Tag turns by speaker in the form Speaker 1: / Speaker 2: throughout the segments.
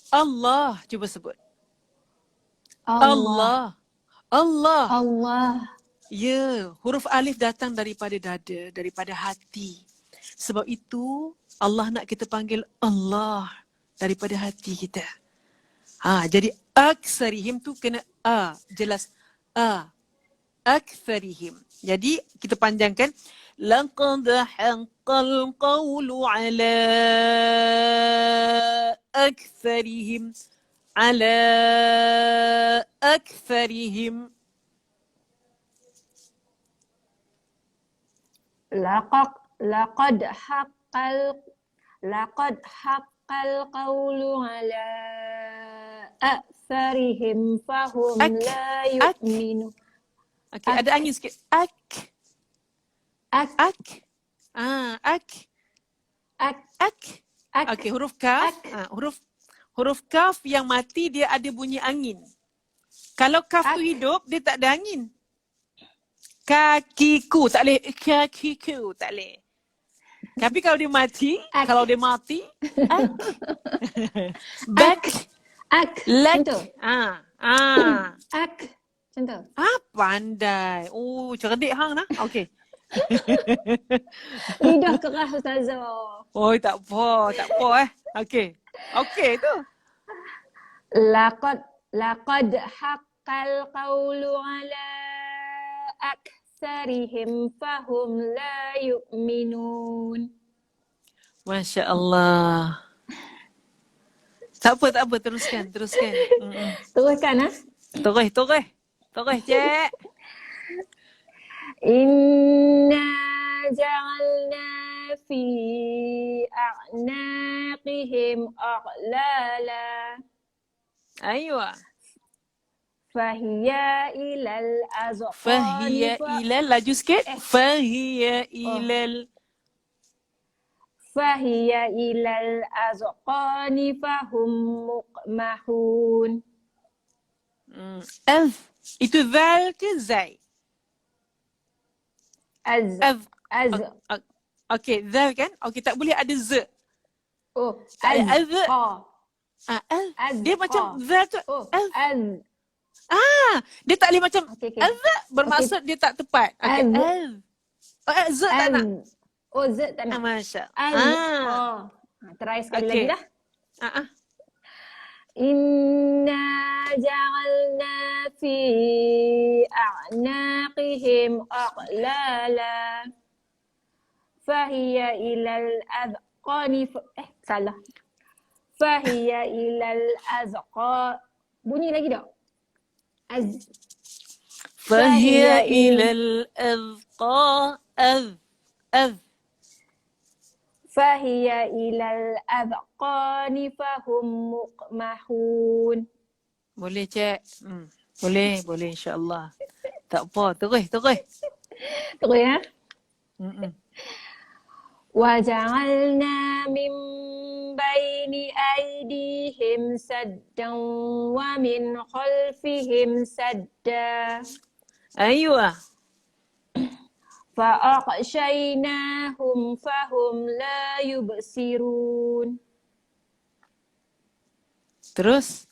Speaker 1: Allah. Cuba sebut.
Speaker 2: Allah.
Speaker 1: Allah.
Speaker 2: Allah.
Speaker 1: Ya, huruf alif datang daripada dada, daripada hati. Sebab itu Allah nak kita panggil Allah daripada hati kita. Jadi aksarihim tu kena jelas aksarihim. Jadi kita panjangkan laqad haqqal qawlu ala aksarihim ala aksarihim.
Speaker 2: Laqad haqqal qawlu ala aktharihim fahum la yu'minu.
Speaker 1: Okey, ada angin sikit. Ak. Okey, huruf kaf. Huruf kaf yang mati dia ada bunyi angin. Kalau kaf tu hidup, dia tak ada angin. Kakiku, tak boleh. Kakiku, tak boleh. Tapi kalau dia mati, ak. Back.
Speaker 2: Ak.
Speaker 1: Lek.
Speaker 2: Ak. Macam tu.
Speaker 1: Pandai. Oh, cerdik hang nah. Okey.
Speaker 2: Lidah keras Ustazah.
Speaker 1: Oh, tak apa. Okey. Okey tu.
Speaker 2: Laqad haqqal qawlu ala aksarihim fahum la yu'minun.
Speaker 1: Masya Allah. Tak apa, teruskan.
Speaker 2: Teruskan
Speaker 1: Terus, Cik.
Speaker 2: Inna ja'alna fi a'naqihim aghlala.
Speaker 1: Aywa.
Speaker 2: Fahiya ilal azqani.
Speaker 1: Laju sikit. Fahiya ilal
Speaker 2: azqani fahum muqmahun.
Speaker 1: Itu zal ke zai? Okey, zal kan? Okey, tak boleh ada z. Dia macam zal tu. Dia tak boleh macam bermaksud dia tak tepat. Z tak nak.
Speaker 2: Z tak nak.
Speaker 1: Masya.
Speaker 2: Try sekali lagi dah. Inna ja'alna fi a'naqihim aghlala fahiya ilal azqani. Salah. Fahiya ilal azqa. Bunyi lagi tak?
Speaker 1: Fahiya ilal azqa.
Speaker 2: Fahiya ilal azqani fahum muqmahun.
Speaker 1: Boleh, Cik. Boleh insya-Allah. Tak apa, terus.
Speaker 2: Terus ya. Wa ja'alna min baini aydihim saddan wa min khalfihim sadda.
Speaker 1: Aywa.
Speaker 2: فَأَغْشَيْنَاهُمْ فَهُمْ لَا يُبْصِرُونَ.
Speaker 1: Terus.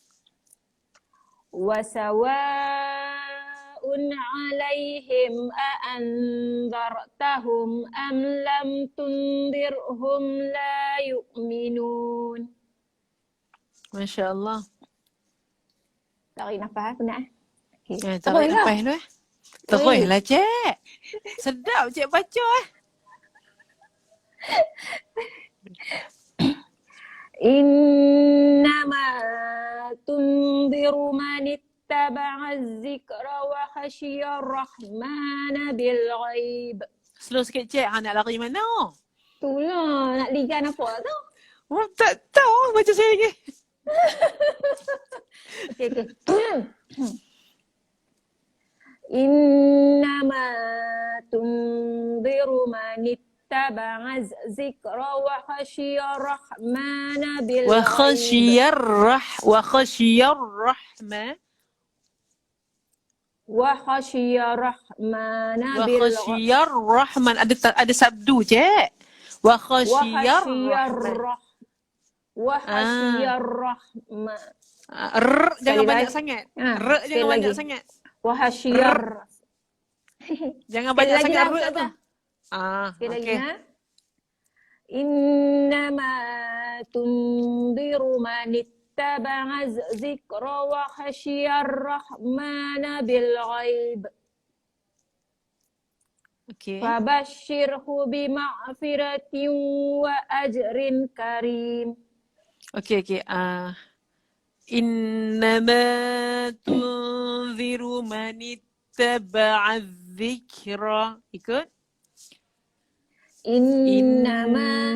Speaker 2: وَسَوَاءٌ عَلَيْهِمْ أَأَنذَرْتَهُمْ أَمْ لَمْ تُنذِرْهُمْ لَا يُؤْمِنُونَ.
Speaker 1: Masya Allah.
Speaker 2: Tarik nafas penat.
Speaker 1: Tarik nafas dulu. Terus lah, Cik. Sedap Cik baca
Speaker 2: Innama tunziru man ittaba'a az-zikra wa khashiya ar-rahmana bil ghaib.
Speaker 1: Slow sikit, Cik. Nak lari mana?
Speaker 2: Itulah, nak ligan apa tu?
Speaker 1: Tak tahu baca saya lagi.
Speaker 2: Okey. Innama tunziru man ittaba'a az-zikra wa khashiya ar-rahmana bil ghaib.
Speaker 1: Wa khashiya ar-rahman.
Speaker 2: Wa khashiya ar-rahmana bil ghaib.
Speaker 1: Wa khashiya ar-rahman. Ada sabdu, Cik. Wa khashiya ar-rahman.
Speaker 2: wa
Speaker 1: Ah.
Speaker 2: hasyiyar rahman.
Speaker 1: Jangan
Speaker 2: Sekali
Speaker 1: banyak
Speaker 2: lagi.
Speaker 1: sangat.
Speaker 2: Sekali
Speaker 1: Jangan banyak
Speaker 2: lagi.
Speaker 1: sangat.
Speaker 2: Wa hasyiyar.
Speaker 1: Jangan
Speaker 2: Sekali
Speaker 1: banyak
Speaker 2: lagi
Speaker 1: sangat
Speaker 2: lah
Speaker 1: tu.
Speaker 2: Ustazah. Sekali lagi
Speaker 1: Okey.
Speaker 2: nah. Innama tundiru man ittaba'a zikra wa khasyiyar rahmana bil ghaib.
Speaker 1: Okey.
Speaker 2: Fabashshirhu bima'firatin wa ajrin karim.
Speaker 1: Okey. Innama tunziru man ittaba'a dzikra. Ikut.
Speaker 2: Innama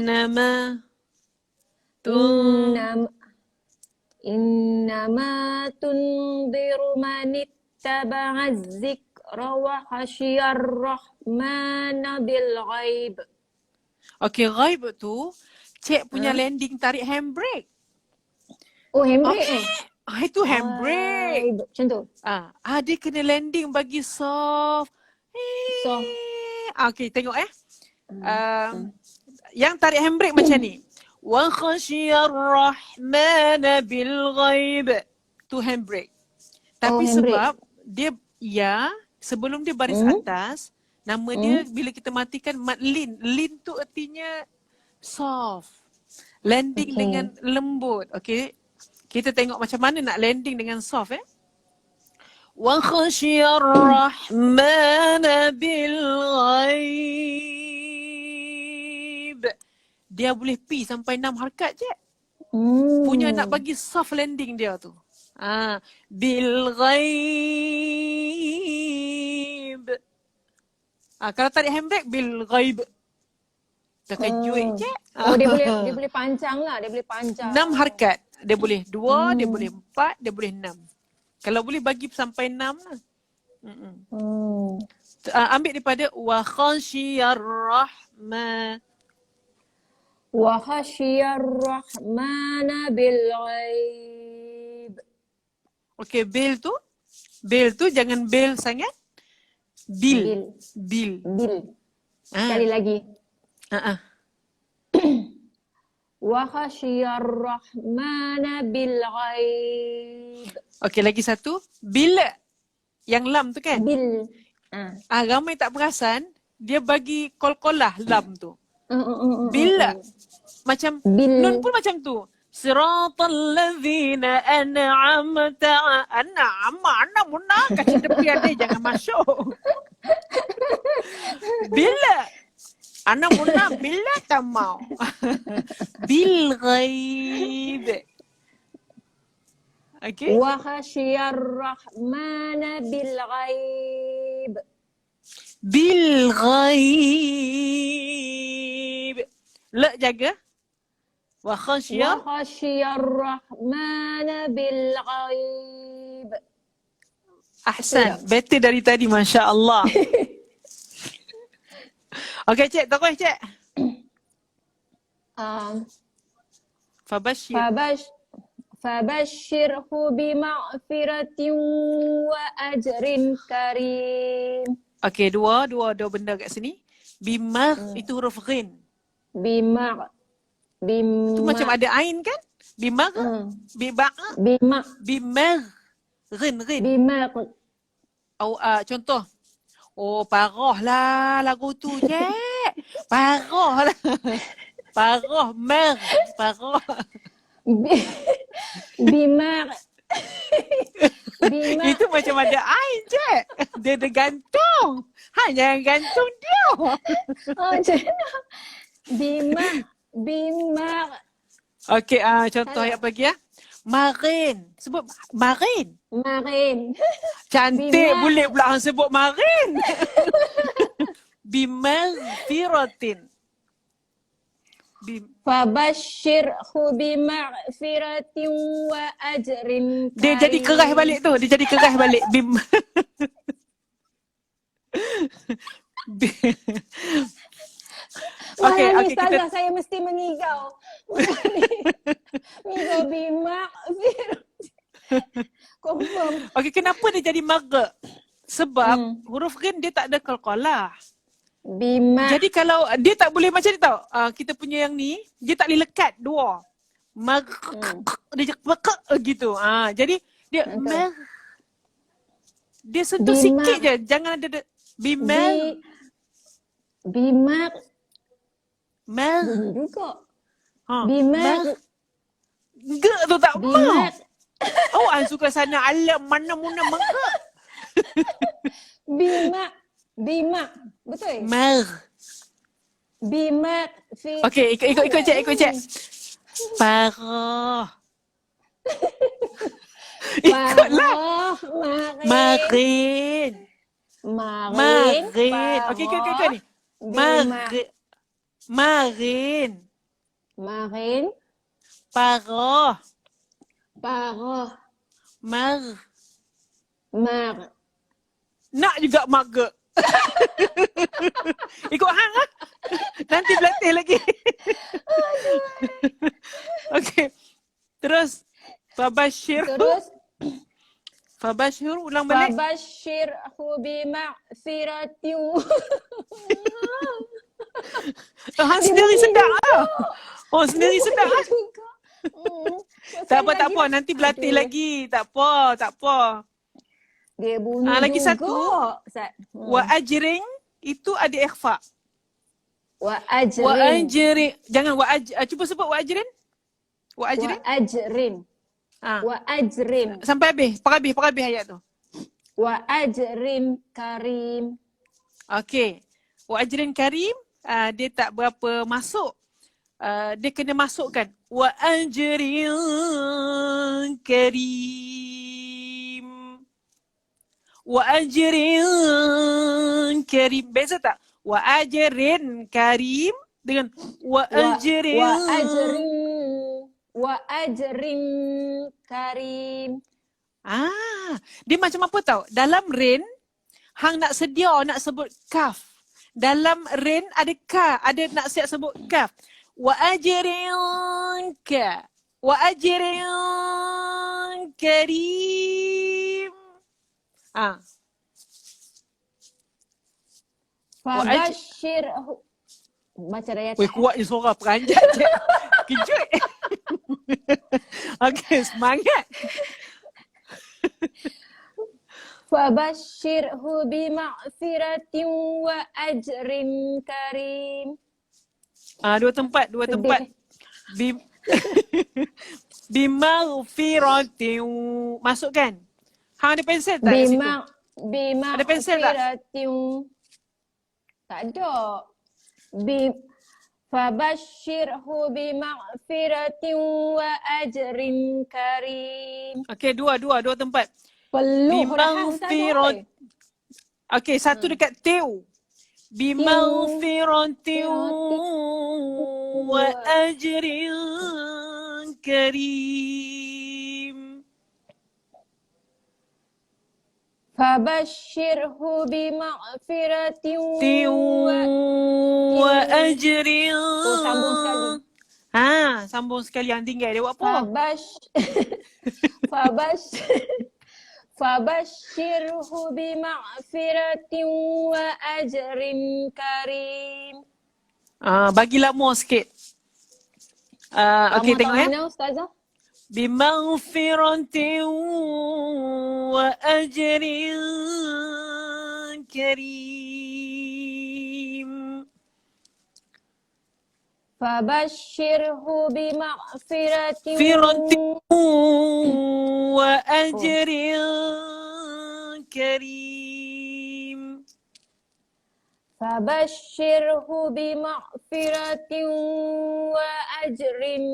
Speaker 1: Tun
Speaker 2: innama tundiru man ittaba'a zikra wa khasyiyar rahmana bil ghaib.
Speaker 1: Okey, ghaib tu cik punya
Speaker 2: Ha?
Speaker 1: landing tarik handbrake.
Speaker 2: Oh, handbrake
Speaker 1: Okey. Itu handbrake.
Speaker 2: Ghaib. Macam tu.
Speaker 1: Dia kena landing bagi soft.
Speaker 2: Soft.
Speaker 1: Okey, tengok yang tarik handbrake macam ni. Wa khasyiyar rahmana bil ghaib. Tu handbrake. Tapi
Speaker 2: handbrake.
Speaker 1: sebab dia sebelum dia baris atas, nama dia bila kita matikan mad lin. Lin tu artinya soft. Landing dengan lembut. Okey. Kita tengok macam mana nak landing dengan soft Wa khasyiyar rahmana bil ghaib. Dia boleh pi sampai 6 harakat je. Punya nak bagi soft landing dia tu. Bil ghaib. Kalau tarik handbrake bil ghaib. Terkejut je.
Speaker 2: Oh, dia boleh panjang lah. Dia boleh panjang.
Speaker 1: 6 harakat. Dia boleh 2, dia boleh 4, dia boleh 6. Kalau boleh bagi sampai 6 lah. Ambil daripada wa khasyiyar rahman.
Speaker 2: Wa khasyiyar rahmana bil ghaib.
Speaker 1: Okey, bil tu jangan bil sangat. Bil.
Speaker 2: Sekali lagi. Wa khasyiyar rahmana bil ghaib.
Speaker 1: Okey, lagi satu. Bila. Yang lam tu kan?
Speaker 2: Bil.
Speaker 1: Ramai tak perasan, dia bagi kol-kolah lam tu. Bila. Macam, nun pun macam tu. Siratal ladzina an'amta ana munah kat tepi ada jangan masuk. Bila. Ana munah bila tak mau. Bil ghaib. Okay.
Speaker 2: Wa khasyiyar rahmana bil ghaib.
Speaker 1: Bil ghaib. La jaga. Wa
Speaker 2: khasyiyar rahmana bil ghaib.
Speaker 1: Ahsan. Better dari tadi, Masya Allah. Okey, Cik. Terus, Cik.
Speaker 2: Fabashshirhu bima'firatin wa ajrin karim.
Speaker 1: Okey, dua benda kat sini. Bimagh itu huruf ghin.
Speaker 2: Bimagh.
Speaker 1: Tu macam ada ain kan? Bimagh. Bimagh. Ghin.
Speaker 2: Bimagh.
Speaker 1: Contoh. Oh, parah lah lagu tu, Cik. Parah lah. Parah, parah.
Speaker 2: Bimagh.
Speaker 1: Itu macam ada ain, Cik. Dia ada gantung. Jangan gantung dia.
Speaker 2: Bimagh.
Speaker 1: Okey, contoh ayat lagi Marin. Sebut Marin. Cantik boleh pula hang sebut Marin. Bimaghfiratin.
Speaker 2: Fabashshirhu bima'firatin wa ajrin karim.
Speaker 1: Dia jadi keras balik tu.
Speaker 2: Okey, Ustazah, saya mesti mengigau. Mengigau bima'firatin. Confirm.
Speaker 1: Okey, kenapa dia jadi magha? Sebab huruf ghin dia tak ada qalqalah. Jadi kalau dia tak boleh macam ni tau. Kita punya yang ni, dia tak boleh lekat dua. Dia cakap gitu. Jadi dia
Speaker 2: Betul.
Speaker 1: dia sentuh
Speaker 2: Bimak.
Speaker 1: sikit je. Jangan ada bimag.
Speaker 2: Bimak.
Speaker 1: Mag.
Speaker 2: Bunyi juga.
Speaker 1: Ha.
Speaker 2: Bimak.
Speaker 1: Ge tu tak mau.
Speaker 2: Bimak.
Speaker 1: Oh, an suka sana alam mana muna mangga.
Speaker 2: Bimak. Bimak. Betul?
Speaker 1: Mag.
Speaker 2: Bimak.
Speaker 1: Okey, ikut cek. Parah. Ikutlah.
Speaker 2: Marin.
Speaker 1: Marin. Okey, ikut ni. Marin.
Speaker 2: Marin.
Speaker 1: Parah.
Speaker 2: Parah.
Speaker 1: Mar. Nak juga maga. Ikut hang lah. Nanti berlatih lagi. Okey. Terus Fabashir. Fabashir ulang balik.
Speaker 2: Fabashirhu bima'firatin.
Speaker 1: Hang sendiri sedap lah. Oh, sendiri sedap lah. Tak apa. Nanti berlatih lagi. Tak apa.
Speaker 2: Dia bunyi
Speaker 1: lagi
Speaker 2: juga.
Speaker 1: satu. Wa ajrin itu ada ikhfa.
Speaker 2: Wa
Speaker 1: Wa
Speaker 2: ajrin.
Speaker 1: ajrin. Jangan cuba sebut wa ajrin. Wa ajrin.
Speaker 2: Wa ajrin.
Speaker 1: Sampai habis. Perhabis ayat tu.
Speaker 2: Wa ajrin karim.
Speaker 1: Okey. Wa ajrin karim, dia tak berapa masuk. Dia kena masukkan wa ajrin karim. Wa ajrin karim. Beza tak? Wa ajrin karim dengan wa ajrin.
Speaker 2: Wa ajrin karim.
Speaker 1: Dia macam apa tau? Dalam rain, hang nak sedia nak sebut kaf. Dalam rain ada ka, ada nak siap sebut kaf. Wa ajrin ka. Wa ajrin karim.
Speaker 2: Fabashirhu. Baca ayat.
Speaker 1: Weh, kuat je suara peranjat je. Kejut. Okey, semangat.
Speaker 2: Fabashirhu bima'firatin wa ajrin karim.
Speaker 1: Dua tempat. Bimaghfiratin. Masukkan. Hang ada pensel tak kat situ? Ada pensel tak?
Speaker 2: Tak ada. Fabashirhu bima'firatin wa ajrin karim.
Speaker 1: Okey, dua tempat.
Speaker 2: Peluh
Speaker 1: Bimaghfirat. Okey, satu dekat tiu. Bimaghfiratin wa ajrin karim.
Speaker 2: Fabashirhu bima'firatin
Speaker 1: wa ajrin.
Speaker 2: Sambung sekali.
Speaker 1: Sambung sekali yang tinggal. Dia buat apa?
Speaker 2: Fabashirhu bima'firatin wa ajrin karim.
Speaker 1: Bagilah more sikit. Okey, tengok ya.
Speaker 2: Mana Ustazah?
Speaker 1: Bimaghfiratin wa ajrin karim.
Speaker 2: Fabashirhu bima'firatin
Speaker 1: wa ajrin karim.
Speaker 2: Fabashirhu bima'firatin wa ajrin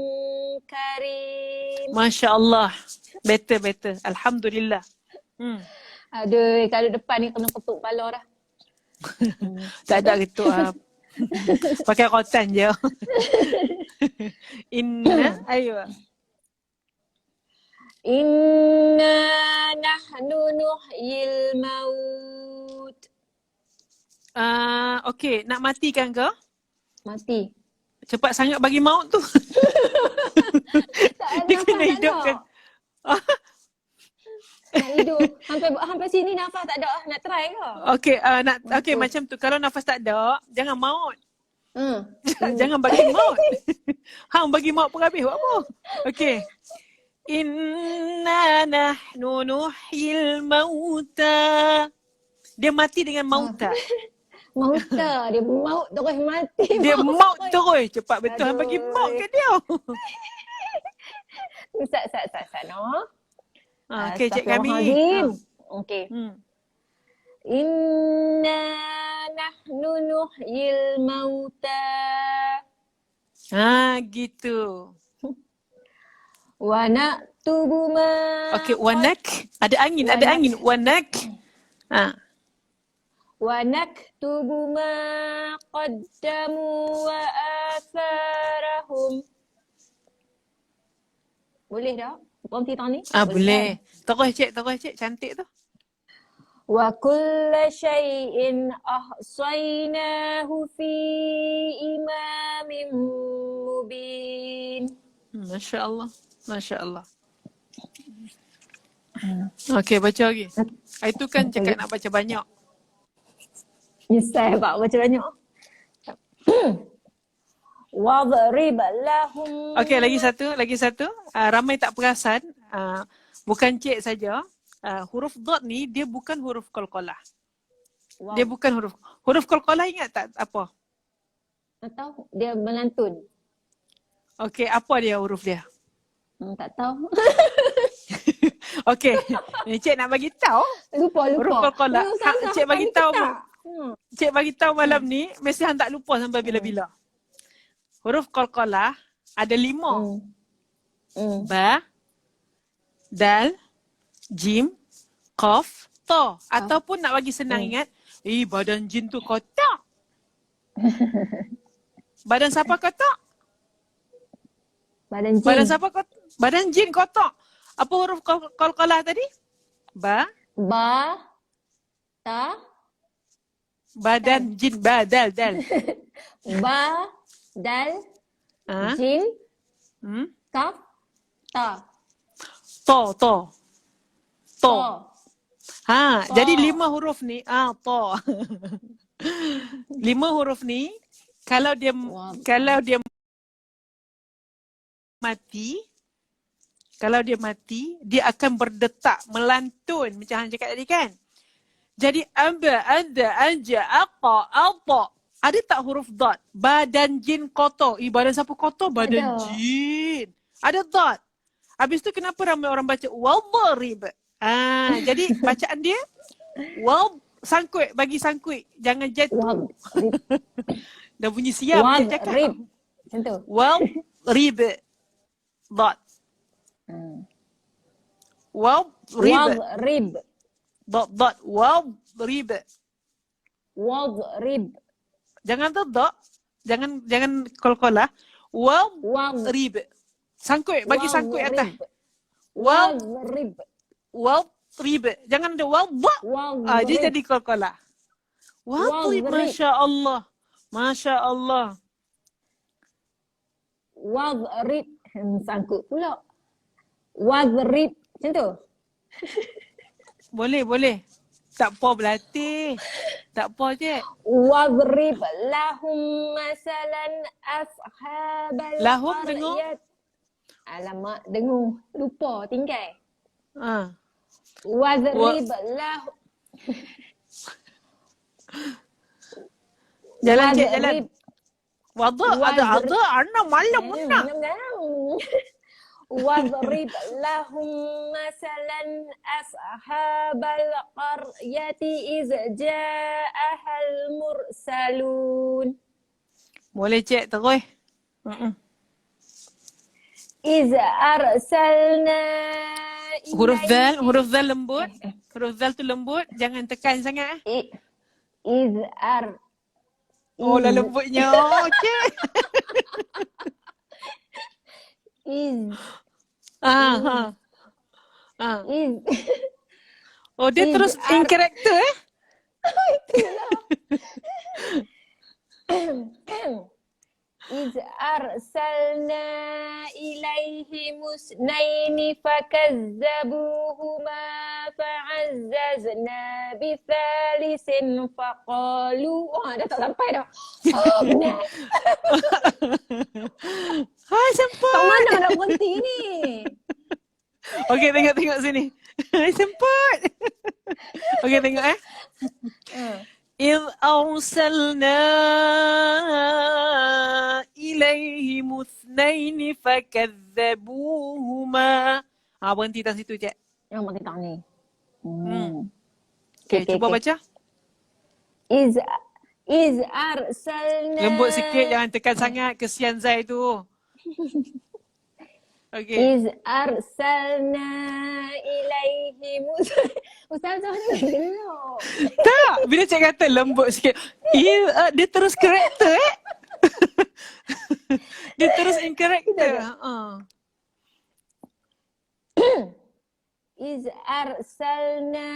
Speaker 2: karim.
Speaker 1: Masya Allah. Better. Alhamdulillah.
Speaker 2: Aduh, kalau depan ni kena ketuk kepala dah.
Speaker 1: Tak ada gitu. Pakai rotan je. Ayo.
Speaker 2: Inna nahnu nuhyil maut.
Speaker 1: Okey, nak matikan ke?
Speaker 2: Mati.
Speaker 1: Cepat sangat bagi maut tu.
Speaker 2: Tak ada
Speaker 1: Dia
Speaker 2: nafas,
Speaker 1: kena
Speaker 2: tak
Speaker 1: hidupkan.
Speaker 2: ada. Nak hidup. Sampai sini nafas tak ada. Nak try ke?
Speaker 1: Okey, macam tu. Kalau nafas tak ada, jangan maut. Jangan bagi maut. Hang bagi maut pun habis buat apa? Okey. Inna nahnu nuhyil mauta. Dia mati dengan mauta.
Speaker 2: Mauta. Dia maut terus mati.
Speaker 1: Dia maut terus. Cepat betul hang bagi
Speaker 2: Aduh.
Speaker 1: maut ke dia.
Speaker 2: Sat, no.
Speaker 1: Okey, cik kami.
Speaker 2: Astaghfirullahalazim. Okey.
Speaker 1: Hmm.
Speaker 2: Inna nahnu nuhyil mauta
Speaker 1: Gitu.
Speaker 2: wa naktubu ma
Speaker 1: Okey, wanak. Ada angin, ada angin. Wanak.
Speaker 2: wa naktubu ma qaddamu wa atharahum. Boleh tak? Berhenti tang ni?
Speaker 1: Boleh. Terus cik. Cantik tu.
Speaker 2: Wa kulla syai'in ahsaynahu fi imamin mubin.
Speaker 1: Masya Allah. Okey, baca lagi. Itu kan cakap nak baca banyak.
Speaker 2: Nyesal pak baca banyak. Wadrib lahum.
Speaker 1: Okey, lagi satu. Ramai tak perasan. Bukan cik saja. Huruf dot ni dia bukan huruf qalqalah.
Speaker 2: Wow.
Speaker 1: Dia bukan huruf qalqalah, ingat tak apa?
Speaker 2: Atau dia melantun.
Speaker 1: Okey, apa dia huruf dia?
Speaker 2: Tak tahu.
Speaker 1: Okey, ni cik nak bagi tahu.
Speaker 2: Lupa.
Speaker 1: Huruf qalqalah. Cik bagi tahu.
Speaker 2: Hmm.
Speaker 1: Cik bagi tahu malam ni mesti hang tak lupa sampai bila-bila. Huruf qalqalah ada 5. Ba, dal, jim, qaf, ta. Ataupun nak bagi senang ingat, badan jin tu kotak. Badan siapa kotak?
Speaker 2: Badan jin.
Speaker 1: Badan siapa kotak? Badan jin kotak. Apa huruf qalqalah tadi? Ba,
Speaker 2: Ta,
Speaker 1: badan jin, dal.
Speaker 2: ba, dal,
Speaker 1: Ha?
Speaker 2: jin,
Speaker 1: Hmm?
Speaker 2: kaf, ta.
Speaker 1: To.
Speaker 2: Ta.
Speaker 1: Jadi 5 huruf ni, to. 5 huruf ni kalau dia mati, dia akan berdetak, melantun macam hang cakap tadi kan. Jadi amba, anda, anja, aqa, alta. Ada tak huruf dot? Badan jin kotor. Badan siapa kotor? Badan jin. Ada dot. Habis tu kenapa ramai orang baca wadrib? Jadi bacaan dia sangkut, bagi sangkut. Jangan jatuh. Dah bunyi siap dia cakap.
Speaker 2: Wadrib. Macam tu.
Speaker 1: Wadrib. Dot. Wadrib. Dot. Wadrib. Jangan tu dot. Jangan qalqalah. Wadrib. Sangkut, bagi sangkut atas.
Speaker 2: Wadrib.
Speaker 1: Jangan ada wadrib. Dia jadi qalqalah. Wadrib, Masya Allah.
Speaker 2: Wadrib. Sangkut pula. Wadrib. Macam tu.
Speaker 1: Boleh. Tak apa berlatih. Tak apa je.
Speaker 2: Wadrib lahum masalan ashabal
Speaker 1: Lahum dengar?
Speaker 2: Alamak, dengar. Lupa, tinggal.
Speaker 1: Ha.
Speaker 2: Wadrib lahum.
Speaker 1: Jalan. Ada anak malam mana?
Speaker 2: Wadrib lahum masalan ashabal qaryati iz ja'ahal mursalun.
Speaker 1: Boleh cik terus.
Speaker 2: Iz arsalna
Speaker 1: Huruf zal lembut. Huruf zal tu lembut, jangan tekan sangat. Lah lembutnya. Cik. Dia terus in character
Speaker 2: إذ أرسلنا إليهم اثنين فكذبوهما فعززنا بثالث فقالوا dah tak sampai dah. Oh, benar.
Speaker 1: Hai
Speaker 2: Tak
Speaker 1: sempat.
Speaker 2: mana nak berhenti ni.
Speaker 1: Okey, tengok sini. Hai sempat. Okey, tengok إذ أرسلنا إليهم اثنين فكذبوهما. Berhenti tak situ, Cik.
Speaker 2: Yang makin tak ni.
Speaker 1: Okay, cuba baca.
Speaker 2: Iz arsalna.
Speaker 1: Lembut sikit, jangan tekan sangat. Kesian Zai tu. Okay.
Speaker 2: Iz arsalna ilaihim. Ustazah ni gelap.
Speaker 1: Tak, bila Cik kata lembut sikit, dia terus karakter dia terus in karakter.
Speaker 2: Iz arsalna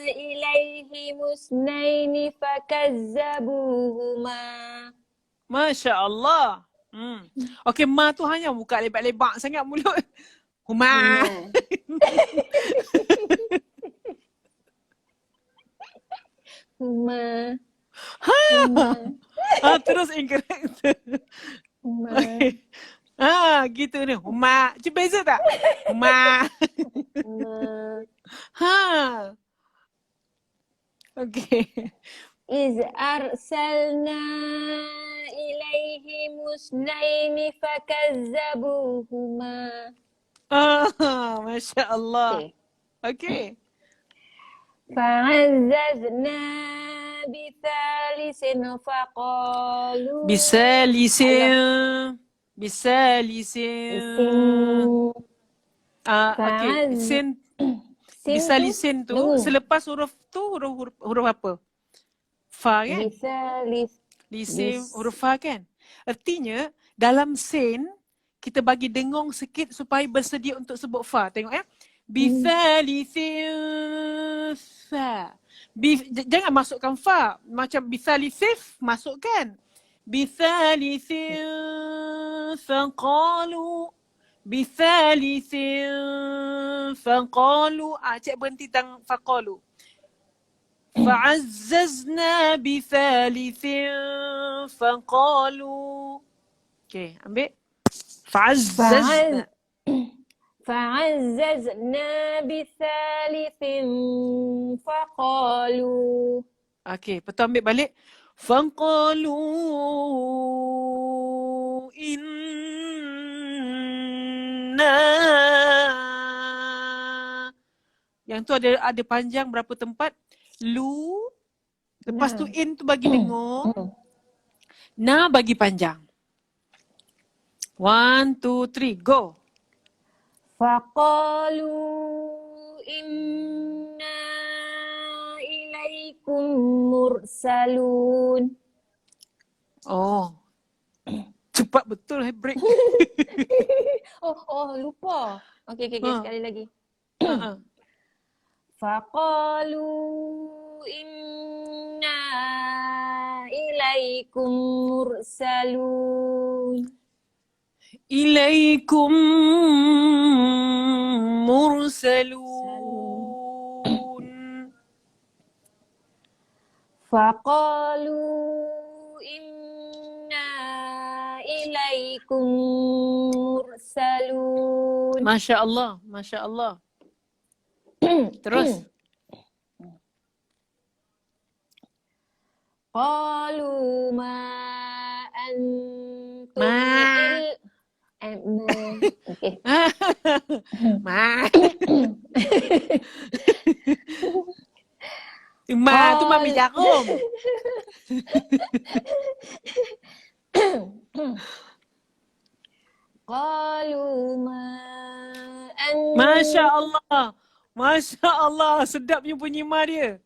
Speaker 2: ilaihim usnaini fakazzabuhuma.
Speaker 1: Masya Allah. Okey, ma tu hanya buka lebar-lebar sangat mulut. Huma.
Speaker 2: Huma.
Speaker 1: Terus in karakter.
Speaker 2: Huma.
Speaker 1: Okay. Gitu ni. Huma. Cik beza tak? Huma. Okay.
Speaker 2: Iz arsalna ilaihim usnaini fakazzabuhuma.
Speaker 1: Masya Allah. Okay.
Speaker 2: Fa'azzazna bithalisin faqalu.
Speaker 1: Bisalisin. Okay. Sin. Bisalisin tu selepas huruf tu huruf apa? Fa kan? Lisim huruf fa kan? Artinya dalam sin kita bagi dengung sikit supaya bersedia untuk sebut fa. Tengok ya. Bisalisin fa. Jangan masukkan fa. Macam bisalisif masukkan. Bisalisin faqalu. Bisalisin faqalu. Cik berhenti tang faqalu. Fa'azzazna bithalithin faqalu. Okay, ambil. Fa'azzazna.
Speaker 2: Fa'azzazna bithalithin faqalu.
Speaker 1: Okay, lepas tu ambil balik. Faqalu inna. Yang tu ada panjang berapa tempat? Lu, lepas tu in tu bagi dengung, na bagi panjang. 1, 2, 3, go.
Speaker 2: Faqalu inna ilaikum mursalun.
Speaker 1: Oh, cepat betul break.
Speaker 2: Lupa. Okay, sekali lagi. Faqalu inna ilaikum mursalun.
Speaker 1: Ilaikum mursalun.
Speaker 2: Faqalu inna ilaikum mursalun.
Speaker 1: Masya Allah, Masya Allah. Terus.
Speaker 2: Qalu ma antum okay.
Speaker 1: Ma tu mami jarum.
Speaker 2: Qalu ma antum.
Speaker 1: Masya Allah. Masya Allah, sedapnya bunyi ma dia.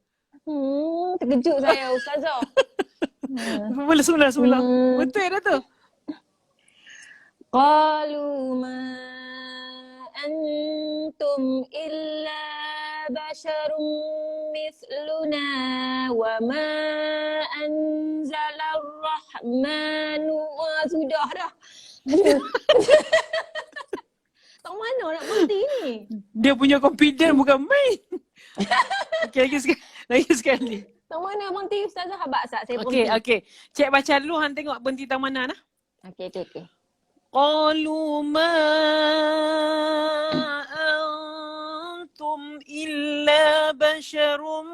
Speaker 2: Terkejut saya Ustazah.
Speaker 1: Semula. Betul dah tu.
Speaker 2: Qalu ma antum illa basharum mithluna wa ma anzala ar-rahmanu sudah dah. Aduh. Tak mana nak berhenti ni?
Speaker 1: Dia punya confident bukan main. Okey, lagi sekali.
Speaker 2: Tak mana berhenti Ustazah? Habaq Sat, saya
Speaker 1: Okey,
Speaker 2: berhenti.
Speaker 1: okey. Cik baca dulu, hang tengok berhenti tang mana nah.
Speaker 2: Okey.
Speaker 1: Qalu ma antum illa basyarum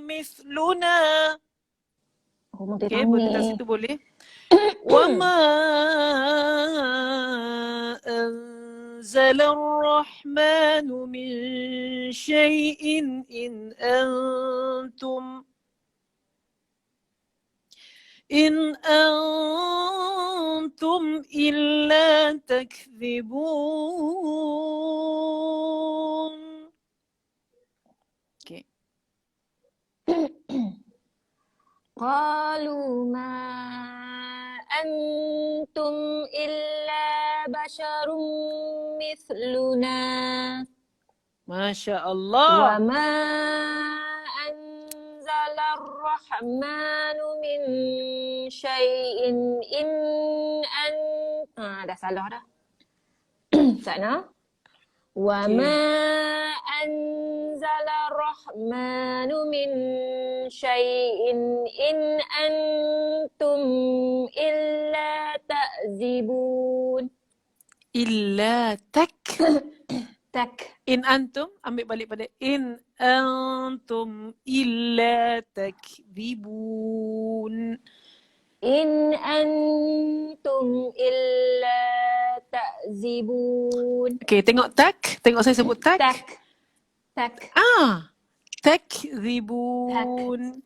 Speaker 1: mithluna.
Speaker 2: Oh, berhenti
Speaker 1: Okey,
Speaker 2: tang
Speaker 1: berhenti kat
Speaker 2: ni.
Speaker 1: situ boleh. Wa ma anzala ar-rahmanu min syai'in in antum illa takdzibun. Okey.
Speaker 2: Qalu ma antum illa basyarum mithluna.
Speaker 1: Masya
Speaker 2: Wa
Speaker 1: Allah.
Speaker 2: ma anzala ar-rahmanu min syai'in in an... dah salah dah. Sana. Wa
Speaker 1: Okey.
Speaker 2: ma anzala ar-rahmanu min syai'in in antum illa ta'zibun.
Speaker 1: Illa tak. In antum, ambil balik pada in antum illa takdzibun.
Speaker 2: In antum illa ta'zibun.
Speaker 1: Okey, tengok tak. Tengok saya sebut tak.
Speaker 2: Tak.
Speaker 1: Takdzibun.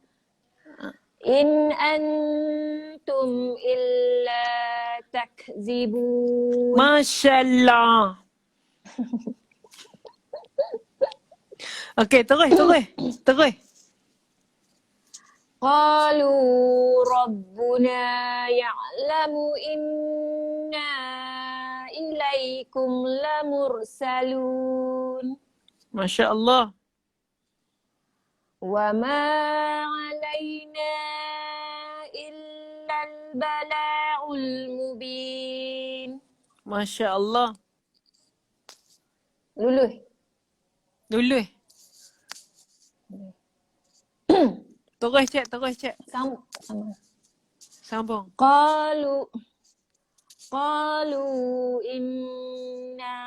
Speaker 2: In antum illa takzibun.
Speaker 1: Masya Allah. Okey, terus.
Speaker 2: Qalu rabbuna ya'lamu inna ilaikum lamursalun.
Speaker 1: Masya Allah.
Speaker 2: Wa ma alaina illa al-bala'ul mubin.
Speaker 1: Masya Allah.
Speaker 2: Luluh.
Speaker 1: Terus cik. Sambung.
Speaker 2: Qalu inna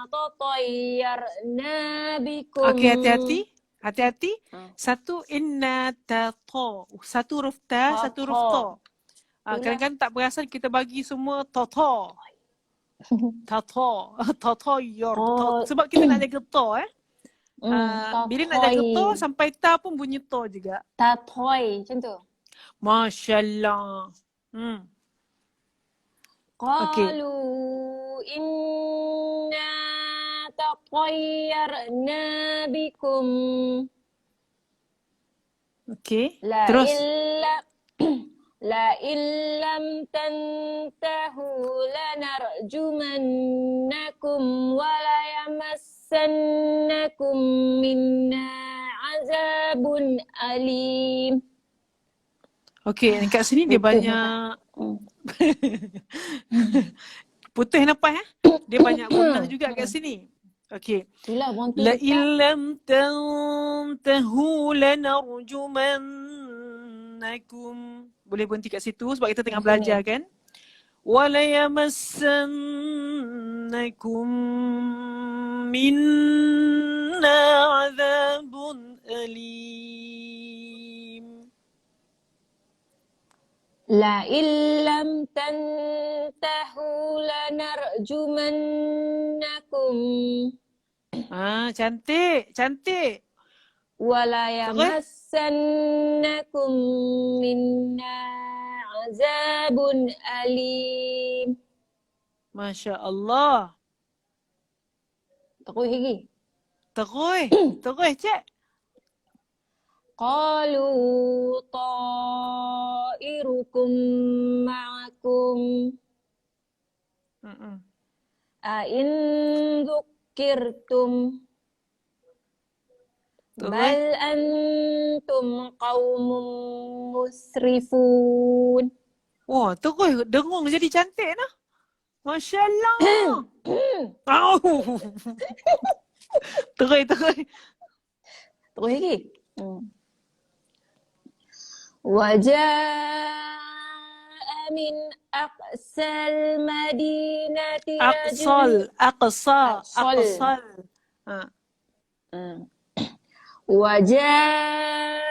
Speaker 2: tatayyarna bikum.
Speaker 1: Okey, hati-hati. Satu inna ta-ta. Satu huruf ta, satu huruf ta. Kadang-kadang tak perasan kita bagi semua ta-ta. Tatayyar. Sebab kita nak jaga ta bila nak jaga ta sampai ta pun bunyi ta juga.
Speaker 2: Tatoy, macam tu.
Speaker 1: Masya Allah.
Speaker 2: Qalu inna tatayyarna bikum.
Speaker 1: Okey.
Speaker 2: La
Speaker 1: Terus.
Speaker 2: La illam tantahu lanarjumannakum wa la yamassannakum minna azabun alim.
Speaker 1: Okey, dekat sini dia banyak putus nafas Dia banyak gunnah juga kat sini. Okey.
Speaker 2: Itulah bontu.
Speaker 1: La illam tantahu lanarjumannakum. Boleh berhenti kat situ sebab kita tengah belajar kan. Wala yamassannakum minna azabun alim.
Speaker 2: La illam tantahu lanarjumannakum.
Speaker 1: Cantik.
Speaker 2: Wala yamassannakum minna azabun alim.
Speaker 1: Masya Allah.
Speaker 2: Terus lagi.
Speaker 1: Terus cik.
Speaker 2: Qalu ta'irukum ma'akum. A'in dzukirtum. Bal antum qaumun musrifun.
Speaker 1: Wah, terus dengung jadi cantik nah. Masya Allah. Au. Terus.
Speaker 2: Terus lagi. وجاء من أقصى المدينة رجل
Speaker 1: Aqsal.
Speaker 2: أقصى
Speaker 1: Ha.
Speaker 2: وجاء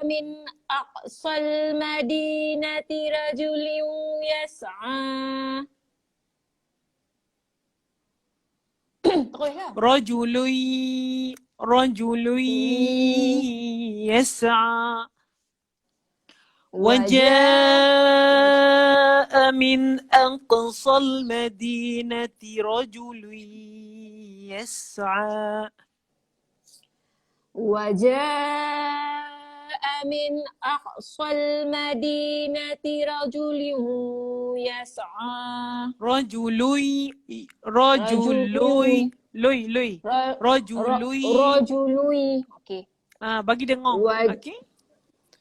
Speaker 2: من أقصى المدينة رجل يسعى. Terus lah.
Speaker 1: Rajului yas'a. وجاء من أقصى المدينة رجل يسعى.
Speaker 2: وجاء من أقصى المدينة رجل يسعى.
Speaker 1: رجلي
Speaker 2: رجل. Okey.
Speaker 1: Bagi dengung. Okey.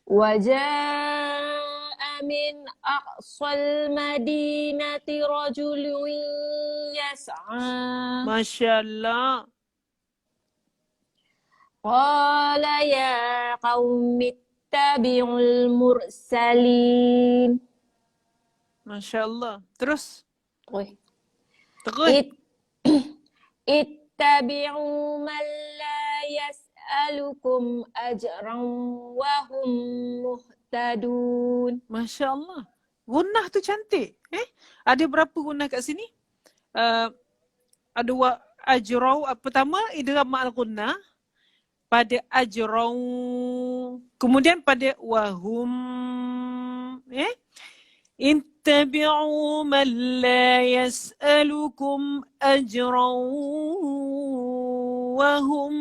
Speaker 2: وجاء من أقصى المدينة رجل يسعى.
Speaker 1: Masya Allah.
Speaker 2: قال يا قوم اتبعوا المرسلين.
Speaker 1: Masya Allah. Terus.
Speaker 2: It- اتبعوا من لا يسألكم أجرا وهم مهتدون.
Speaker 1: Masya Allah. Gunnah tu cantik. Ada berapa gunnah kat sini? Ada ajrau. Pertama, idgham ma'al gunnah. Pada ajrau. Kemudian pada wahum. Intabi'u man la yas'alukum ajrau wahum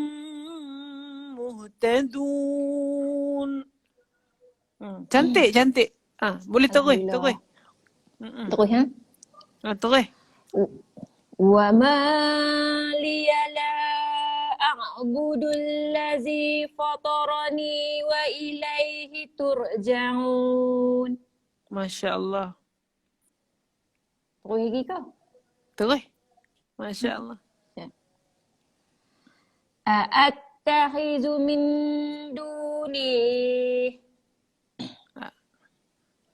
Speaker 1: muhtadun. Cantik. Boleh terus.
Speaker 2: Terus ya.
Speaker 1: Terus.
Speaker 2: وما لي لا أعبد الذي فطرني وإليه ترجعون.
Speaker 1: Masya Allah.
Speaker 2: Terus lagi kau.
Speaker 1: Terus. Masya Allah.
Speaker 2: أأتخذ من دوني.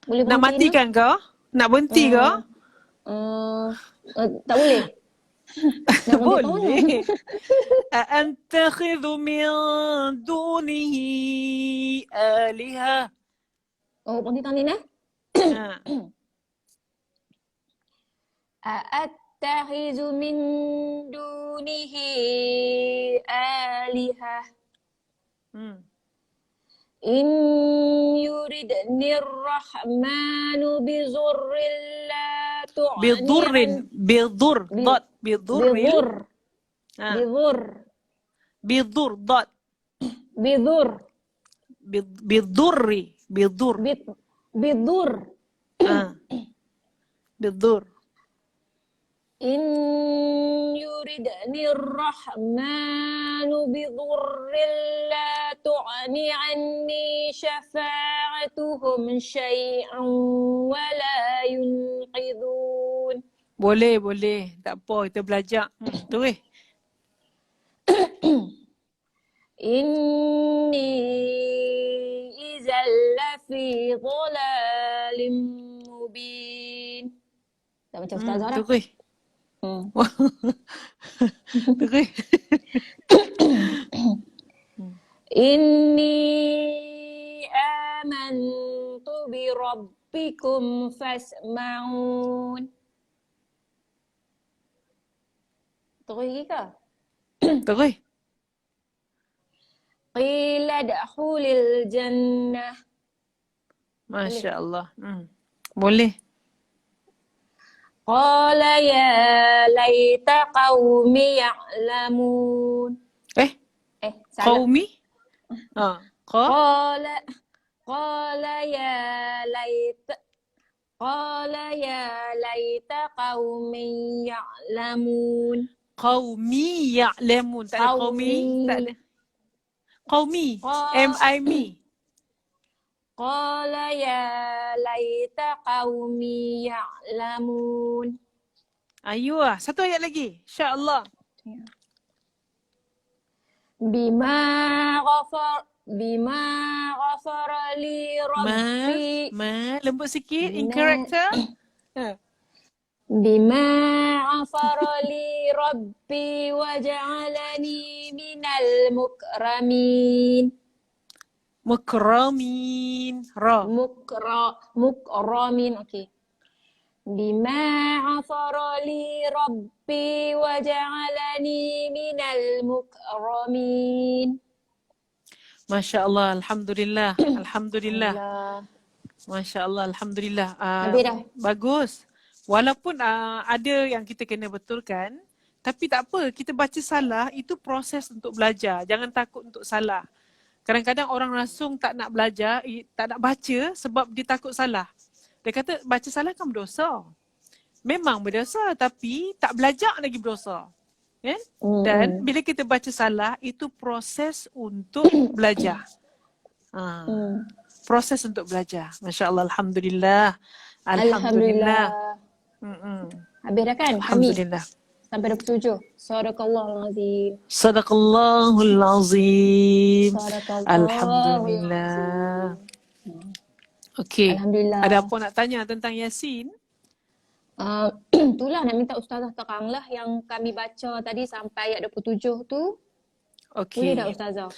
Speaker 2: Boleh
Speaker 1: Nak matikan kau? Nak berhenti kau?
Speaker 2: Tak boleh. Nak
Speaker 1: Boleh. أأتخذ من دونه آلهة.
Speaker 2: Oh, berhenti tangan ni. أأتخذ من دونه آلهة إن يردني الرحمن بضر لا تغني
Speaker 1: بضر ضاد بضر ضاد بالضر
Speaker 2: إن يردني الرحمن بضر لا تغني عني شفاعتهم شيئا ولا ينقذون.
Speaker 1: Boleh. Tak apa, kita belajar. Terus.
Speaker 2: إني إذا لفي ضلال مبين. Tak macam Ustazah dah.
Speaker 1: Terus. Terus.
Speaker 2: إني آمنت بربكم فاسمعون. Terus lagi ke?
Speaker 1: Terus.
Speaker 2: قيل ادخل الجنة.
Speaker 1: Masya Allah. Boleh.
Speaker 2: قال يا ليت قومي يعلمون. Salah.
Speaker 1: Qaumi?
Speaker 2: قال يا ليت قومي يعلمون.
Speaker 1: قومي يعلمون. Tak ada قومي. Tak ada. قومي. M-I-Me.
Speaker 2: qala ya laita qaumi ya'lamun.
Speaker 1: Ayo satu ayat lagi. Insya-Allah.
Speaker 2: Bima ghafara li rabbi.
Speaker 1: Lembut sikit in
Speaker 2: Bima
Speaker 1: character. Ha.
Speaker 2: Bima ghafara li rabbi wa ja'alani minal mukramin.
Speaker 1: Mukramin. Ra.
Speaker 2: Mukramin. Okey. Bima ghafara li rabbi wa ja'alani minal mukramin.
Speaker 1: Masya Allah. Alhamdulillah. Alhamdulillah.
Speaker 2: Allah.
Speaker 1: Masya Allah. Alhamdulillah.
Speaker 2: Habis dah.
Speaker 1: Bagus. Walaupun ada yang kita kena betulkan, tapi tak apa. Kita baca salah, itu proses untuk belajar. Jangan takut untuk salah. Kadang-kadang orang rasung tak nak belajar, tak nak baca sebab dia takut salah. Dia kata baca salah kan berdosa. Memang berdosa tapi tak belajar lagi berdosa. Kan? Dan bila kita baca salah, itu proses untuk belajar. Proses untuk belajar. Masya Allah. Alhamdulillah. Alhamdulillah.
Speaker 2: Habis dah kan?
Speaker 1: Alhamdulillah.
Speaker 2: Sampai 27. Sadaqallahul azim.
Speaker 1: Sadaqallahul azim.
Speaker 2: Sadaqallahul
Speaker 1: Alhamdulillah. Okey.
Speaker 2: Alhamdulillah.
Speaker 1: Ada apa nak tanya tentang Yasin?
Speaker 2: Itulah nak minta Ustazah teranglah yang kami baca tadi sampai ayat 27 tu.
Speaker 1: Okey.
Speaker 2: Boleh tak Ustazah?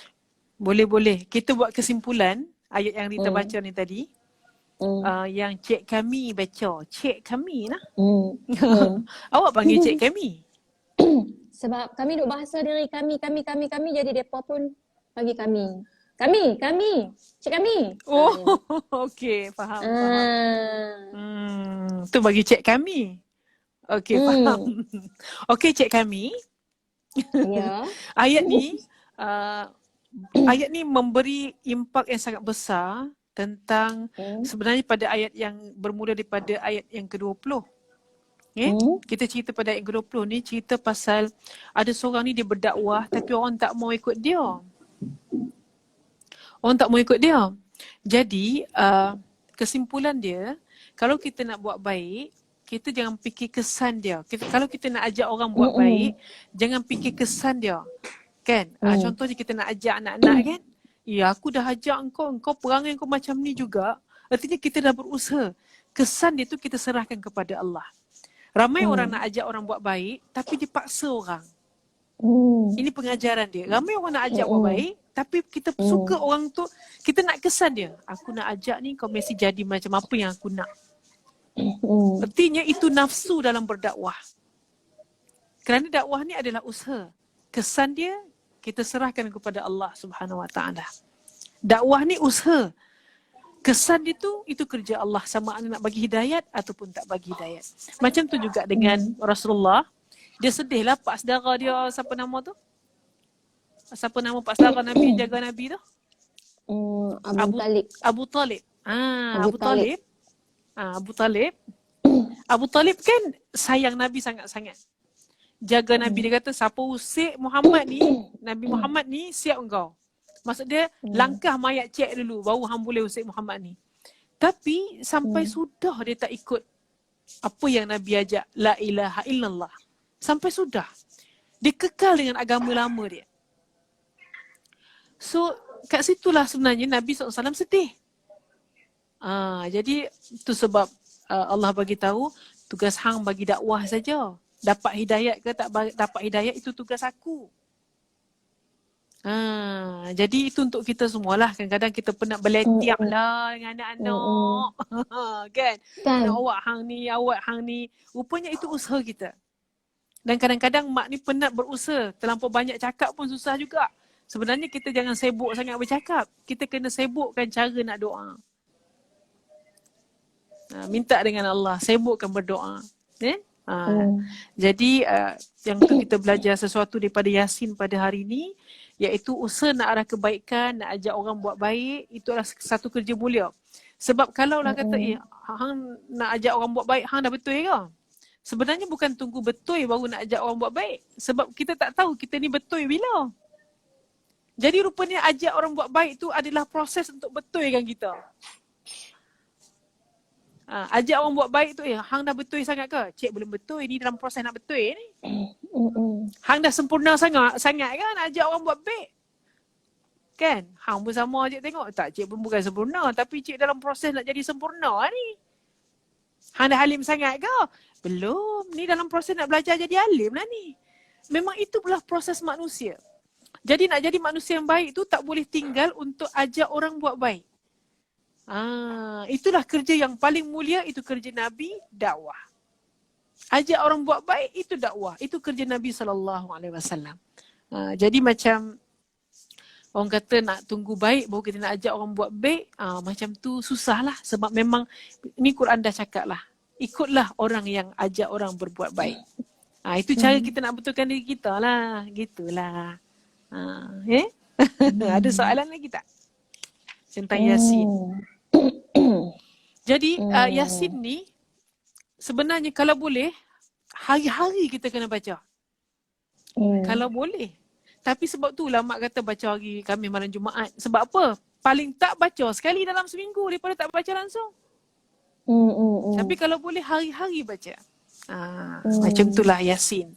Speaker 1: Boleh. Kita buat kesimpulan ayat yang Rita baca ni tadi. Yang cik kami baca. Cik kami lah. Awak panggil cik kami.
Speaker 2: Sebab kami duk bahasa diri kami jadi depa pun panggil kami. Kami. Cik kami.
Speaker 1: Oh, okey. Faham. Tu bagi cik kami. Okey, faham. Okey, cik kami.
Speaker 2: Ya.
Speaker 1: Ayat ni memberi impak yang sangat besar tentang sebenarnya pada ayat yang bermula daripada ayat yang ke-20. Kita cerita pada ayat ke-20 ni cerita pasal ada seorang ni dia berdakwah tapi orang tak mau ikut dia. Orang tak mau ikut dia. Jadi kesimpulan dia, kalau kita nak buat baik, kita jangan fikir kesan dia. Kalau kita nak ajak orang buat baik, jangan fikir kesan dia. Kan? Contohnya kita nak ajak anak-anak kan? Ya, aku dah ajak kau perangai kau macam ni juga. Artinya kita dah berusaha. Kesan dia tu kita serahkan kepada Allah. Ramai orang nak ajak orang buat baik, tapi dipaksa orang. Ini pengajaran dia. Ramai orang nak ajak buat baik, tapi kita suka orang tu, kita nak kesan dia. Aku nak ajak ni, kau mesti jadi macam apa yang aku nak. Artinya itu nafsu dalam berdakwah. Kerana dakwah ni adalah usaha. Kesan dia, kita serahkan kepada Allah Subhanahu Wa Taala. Dakwah ni usaha. Kesan dia tu, itu kerja Allah. Sama ada nak bagi hidayat ataupun tak bagi hidayat. Macam tu juga dengan Rasulullah. Dia sedih lah pak saudara dia, siapa nama tu? Siapa nama pak saudara Nabi yang jaga Nabi tu?
Speaker 2: Abu Talib.
Speaker 1: Abu Talib. Abu Talib. Abu Talib. Abu Talib kan sayang Nabi sangat-sangat. Jaga Nabi, dia kata siapa usik Muhammad ni, Nabi Muhammad ni siap engkau. Maksud dia langkah mayat cek dulu baru hang boleh usik Muhammad ni. Tapi sampai sudah dia tak ikut apa yang Nabi ajak, la ilaha illallah. Sampai sudah. Dia kekal dengan agama lama dia. So kat situlah sebenarnya Nabi SAW sedih. Jadi tu sebab Allah bagi tahu tugas hang bagi dakwah saja. Dapat hidayat ke tak dapat hidayat itu tugas aku. Jadi itu untuk kita semualah. Kadang-kadang kita penat beletiak lah dengan anak-anak. Kan? Awak hang ni. Rupanya itu usaha kita. Dan kadang-kadang mak ni penat berusaha. Terlampau banyak cakap pun susah juga. Sebenarnya kita jangan sibuk sangat bercakap. Kita kena sibukkan cara nak doa. Minta dengan Allah. Sibukkan berdoa. Jadi yang tu kita belajar sesuatu daripada Yasin pada hari ini. Iaitu usaha nak arah kebaikan, nak ajak orang buat baik. Itu adalah satu kerja mulia. Sebab kalau lah kata, hang nak ajak orang buat baik, hang dah betul ke? Sebenarnya bukan tunggu betul baru nak ajak orang buat baik. Sebab kita tak tahu kita ni betul bila. Jadi rupanya ajak orang buat baik tu adalah proses untuk betulkan kita. Ajak orang buat baik tu, hang dah betul sangat ke? Cik belum betul, ni dalam proses nak betul ni. Hang dah sempurna sangat kan ajak orang buat baik. Kan? Hang pun sama je tengok. Tak, cik pun bukan sempurna, tapi cik dalam proses nak jadi sempurna ni. Hang dah alim sangat ke? Belum. Ni dalam proses nak belajar jadi alim lah ni. Memang itu itulah proses manusia. Jadi nak jadi manusia yang baik tu tak boleh tinggal untuk ajak orang buat baik. Itulah kerja yang paling mulia, itu kerja Nabi, dakwah. Ajak orang buat baik, itu dakwah. Itu kerja Nabi SAW. Jadi macam orang kata nak tunggu baik baru kita nak ajak orang buat baik, macam tu susah lah. Sebab memang ni Quran dah cakap lah. Ikutlah orang yang ajak orang berbuat baik. Itu cara kita nak betulkan diri kita lah. Gitulah. Ada soalan lagi tak? Tentang Yasin. Jadi Yasin ni sebenarnya kalau boleh hari-hari kita kena baca. Kalau boleh. Tapi sebab tu ulama kata baca hari Khamis malam Jumaat. Sebab apa? Paling tak baca sekali dalam seminggu daripada tak baca langsung. Tapi kalau boleh hari-hari baca. Macam itulah Yasin.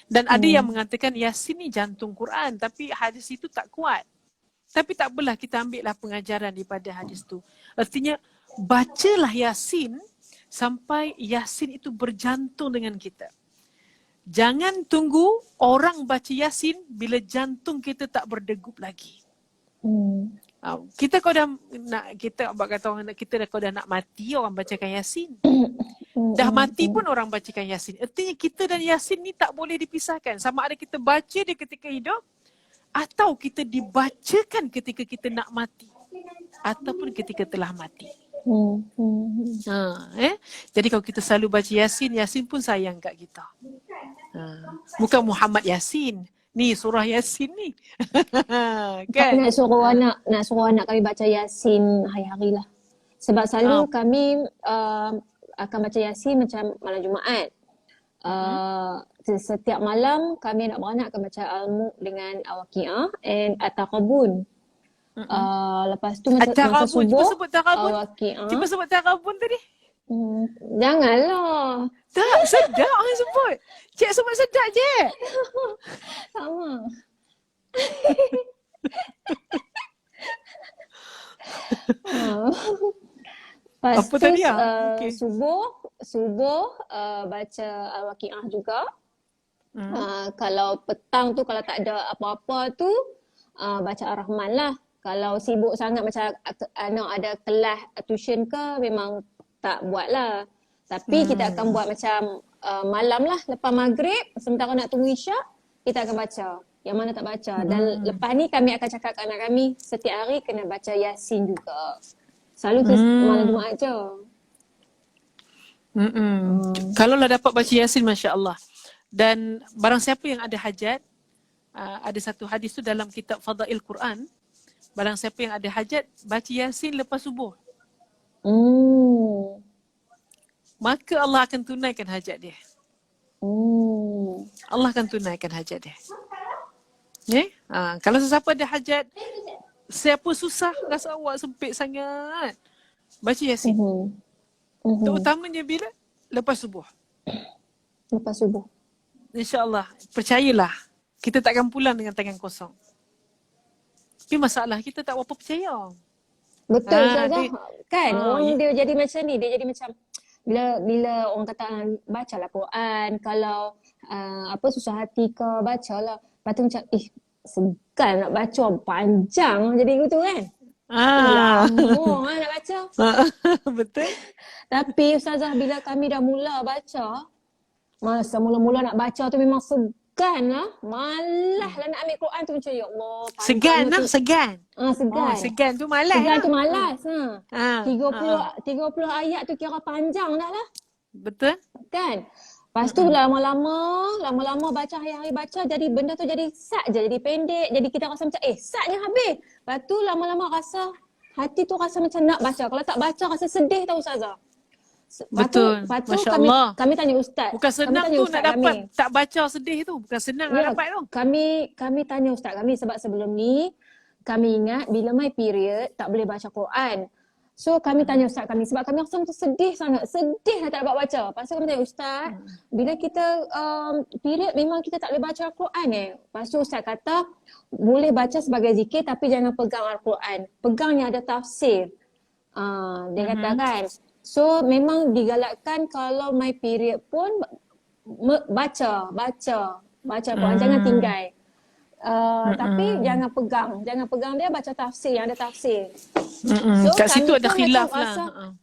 Speaker 1: Dan ada yang mengatakan Yasin ni jantung Quran, tapi hadis itu tak kuat. Tapi tak apalah, kita ambil lah pengajaran daripada hadis tu. Artinya bacalah Yasin sampai Yasin itu berjantung dengan kita. Jangan tunggu orang baca Yasin bila jantung kita tak berdegup lagi. Kita kalau dah nak, kita buat kata orang kita kalau dah nak mati, orang bacakan Yasin. Dah mati pun orang bacakan Yasin. Artinya kita dan Yasin ni tak boleh dipisahkan. Sama ada kita baca dia ketika hidup atau kita dibacakan ketika kita nak mati ataupun ketika telah mati. Jadi kalau kita selalu baca Yasin, Yasin pun sayang kat kita. Bukan Muhammad Yasin. Ni surah Yasin ni.
Speaker 2: Kan? Nak suruh anak kami baca Yasin hari-hari lah. Sebab selalu kami akan baca Yasin macam malam Jumaat. Setiap malam kami anak beranak akan baca Al-Mulk dengan Al-Waqi'ah and At-Taghabun. Lepas tu masa subuh Al-Waqi'ah.
Speaker 1: Cuba sebut Taghabun tadi.
Speaker 2: Janganlah.
Speaker 1: Tak, sedap orang sebut. Cik sebut sedap je.
Speaker 2: Sama. Lepas
Speaker 1: apa tadi
Speaker 2: okay. Subuh baca Al-Waqi'ah juga. Kalau petang tu kalau tak ada apa-apa tu baca Ar-Rahman lah. Kalau sibuk sangat macam anak ada kelas tuition ke memang tak buat lah. Tapi kita akan buat macam malam lah lepas maghrib sementara nak tunggu isyak kita akan baca. Yang mana tak baca. Dan lepas ni kami akan cakap ke anak kami setiap hari kena baca Yasin juga. Selalu malam Jumaat je.
Speaker 1: Kalau lah dapat baca Yasin, Masya Allah. Dan barang siapa yang ada hajat, ada satu hadis tu dalam kitab Fadail Quran, barang siapa yang ada hajat baca Yasin lepas subuh, maka Allah akan tunaikan hajat dia. Allah akan tunaikan hajat dia. Kalau sesiapa ada hajat, siapa susah rasa awak sempit sangat, baca Yasin. Terutamanya bila? Lepas subuh.
Speaker 2: Lepas subuh.
Speaker 1: InsyaAllah, percayalah, kita takkan pulang dengan tangan kosong. Tapi masalah kita tak berapa percaya.
Speaker 2: Betul Ustazah. Kan orang dia jadi macam ni, dia jadi macam bila orang kata bacalah Quran, kalau susah hati ke bacalah. Lepas tu macam segan nak baca panjang jadi gitu kan. Lama nak baca.
Speaker 1: Betul.
Speaker 2: Tapi Ustazah bila kami dah mula baca, masa mula-mula nak baca tu memang segan lah. Malah lah nak ambil Quran tu macam ya Allah.
Speaker 1: Segan lah, segan.
Speaker 2: Segan.
Speaker 1: Segan tu malas.
Speaker 2: Segan tu malas. 30 ayat tu kira panjang dah lah.
Speaker 1: Betul.
Speaker 2: Kan? Lepas tu lama-lama baca hari-hari baca jadi benda tu jadi sat je, jadi pendek. Jadi kita rasa macam satnya habis. Lepas tu lama-lama rasa hati tu rasa macam nak baca. Kalau tak baca rasa sedih tau Ustazah.
Speaker 1: Betul.
Speaker 2: Masya Allah. Kami tanya ustaz.
Speaker 1: Bukan senang tu nak dapat tak baca sedih tu. Bukan senang nak dapat tu.
Speaker 2: Kami tanya ustaz kami sebab sebelum ni kami ingat bila my period tak boleh baca Quran. So kami tanya ustaz kami sebab kami rasa macam sedih sangat. Sedih dah tak dapat baca. Lepas tu kami tanya ustaz, bila kita period memang kita tak boleh baca Al-Quran Lepas tu ustaz kata boleh baca sebagai zikir tapi jangan pegang Al-Quran. Pegang yang ada tafsir. Dia kata kan. So memang digalakkan kalau my period pun baca Al-Quran, jangan tinggal. Tapi jangan pegang dia, baca tafsir yang ada tafsir. So
Speaker 1: kat situ
Speaker 2: kami
Speaker 1: ada
Speaker 2: pun
Speaker 1: khilaf
Speaker 2: macam
Speaker 1: lah.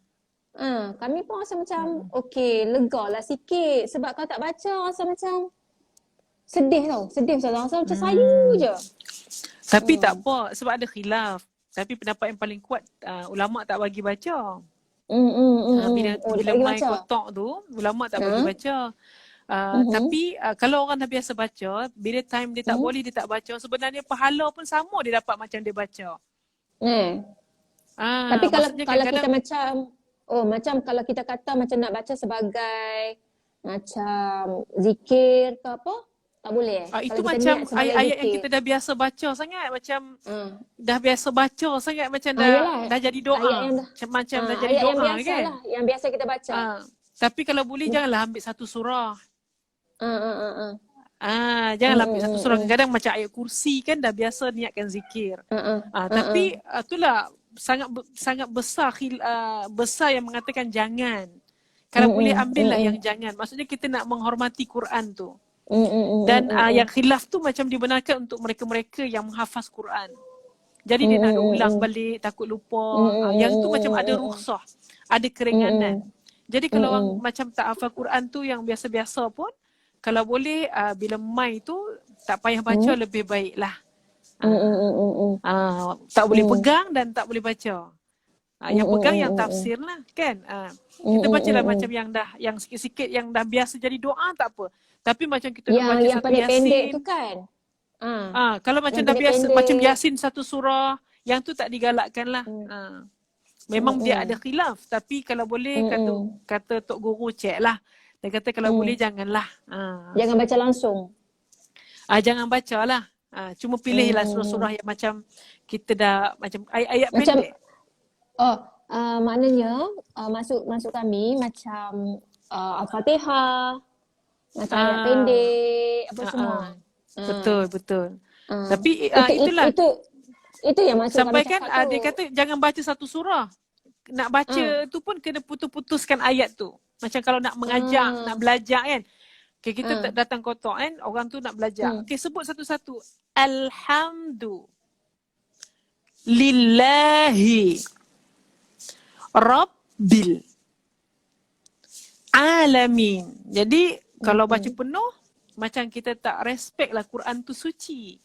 Speaker 2: rasa, kami pun rasa macam okey, lega lah sikit. Sebab kalau tak baca rasa macam sedih tau. Sedih rasa macam sayu je.
Speaker 1: Tapi tak apa sebab ada khilaf. Tapi pendapat yang paling kuat ulama tak bagi baca. Bila mai kotak tu ulama tak bagi baca. Tapi kalau orang dah biasa baca, bila time dia tak boleh dia tak baca, sebenarnya pahala pun sama dia dapat macam dia baca.
Speaker 2: Tapi kalau kita macam kalau kita kata macam nak baca sebagai macam zikir ke apa, tak boleh.
Speaker 1: Itu macam ayat-ayat yang kita dah biasa baca sangat, macam dah biasa baca sangat, macam dah jadi doa. Macam dah jadi doa
Speaker 2: yang biasa
Speaker 1: kan.
Speaker 2: lah, yang biasa kita baca.
Speaker 1: Tapi kalau boleh janganlah ambil satu surah. Janganlah ambil satu surah. Kadang-kadang macam ayat kursi kan dah biasa niatkan zikir. Tapi itulah sangat besar yang mengatakan jangan. Kalau boleh ambillah yang jangan. Maksudnya kita nak menghormati Quran tu. Dan yang khilaf tu macam dibenarkan untuk mereka-mereka yang menghafaz Quran. Jadi dia nak ulang balik, takut lupa. Yang tu macam ada rukhsah, ada keringanan. Jadi kalau orang macam tak hafal Quran tu yang biasa-biasa pun, kalau boleh bila mai tu tak payah baca, lebih baik lah. Tak boleh pegang dan tak boleh baca. Yang pegang yang tafsir lah kan. Kita bacalah macam yang sikit-sikit yang dah biasa jadi doa tak apa. Tapi macam kita nak baca
Speaker 2: yang
Speaker 1: satu Yasin.
Speaker 2: pendek tu kan.
Speaker 1: Kalau macam dah biasa macam Yasin satu surah, yang tu tak digalakkan lah. Memang dia ada khilaf, tapi kalau boleh kata Tok Guru cek lah. Dia kata kalau boleh janganlah.
Speaker 2: Jangan baca langsung.
Speaker 1: Jangan baca lah. Cuma pilihlah surah-surah yang macam kita dah macam ayat-ayat pendek.
Speaker 2: Maknanya masuk kami macam Al-Fatihah, macam ayat pendek, apa semua.
Speaker 1: Betul. Tapi itulah.
Speaker 2: Itu yang masuk
Speaker 1: sampai
Speaker 2: kami
Speaker 1: kan dia kata jangan baca satu surah. Nak baca tu pun kena putus-putuskan ayat tu. Macam kalau nak mengajar, nak belajar kan. Okay, kita datang kotak kan, orang tu nak belajar. Okay, sebut satu-satu. Alhamdulillahi Rabbil Alamin. Jadi kalau baca penuh, macam kita tak respect lah Quran tu suci.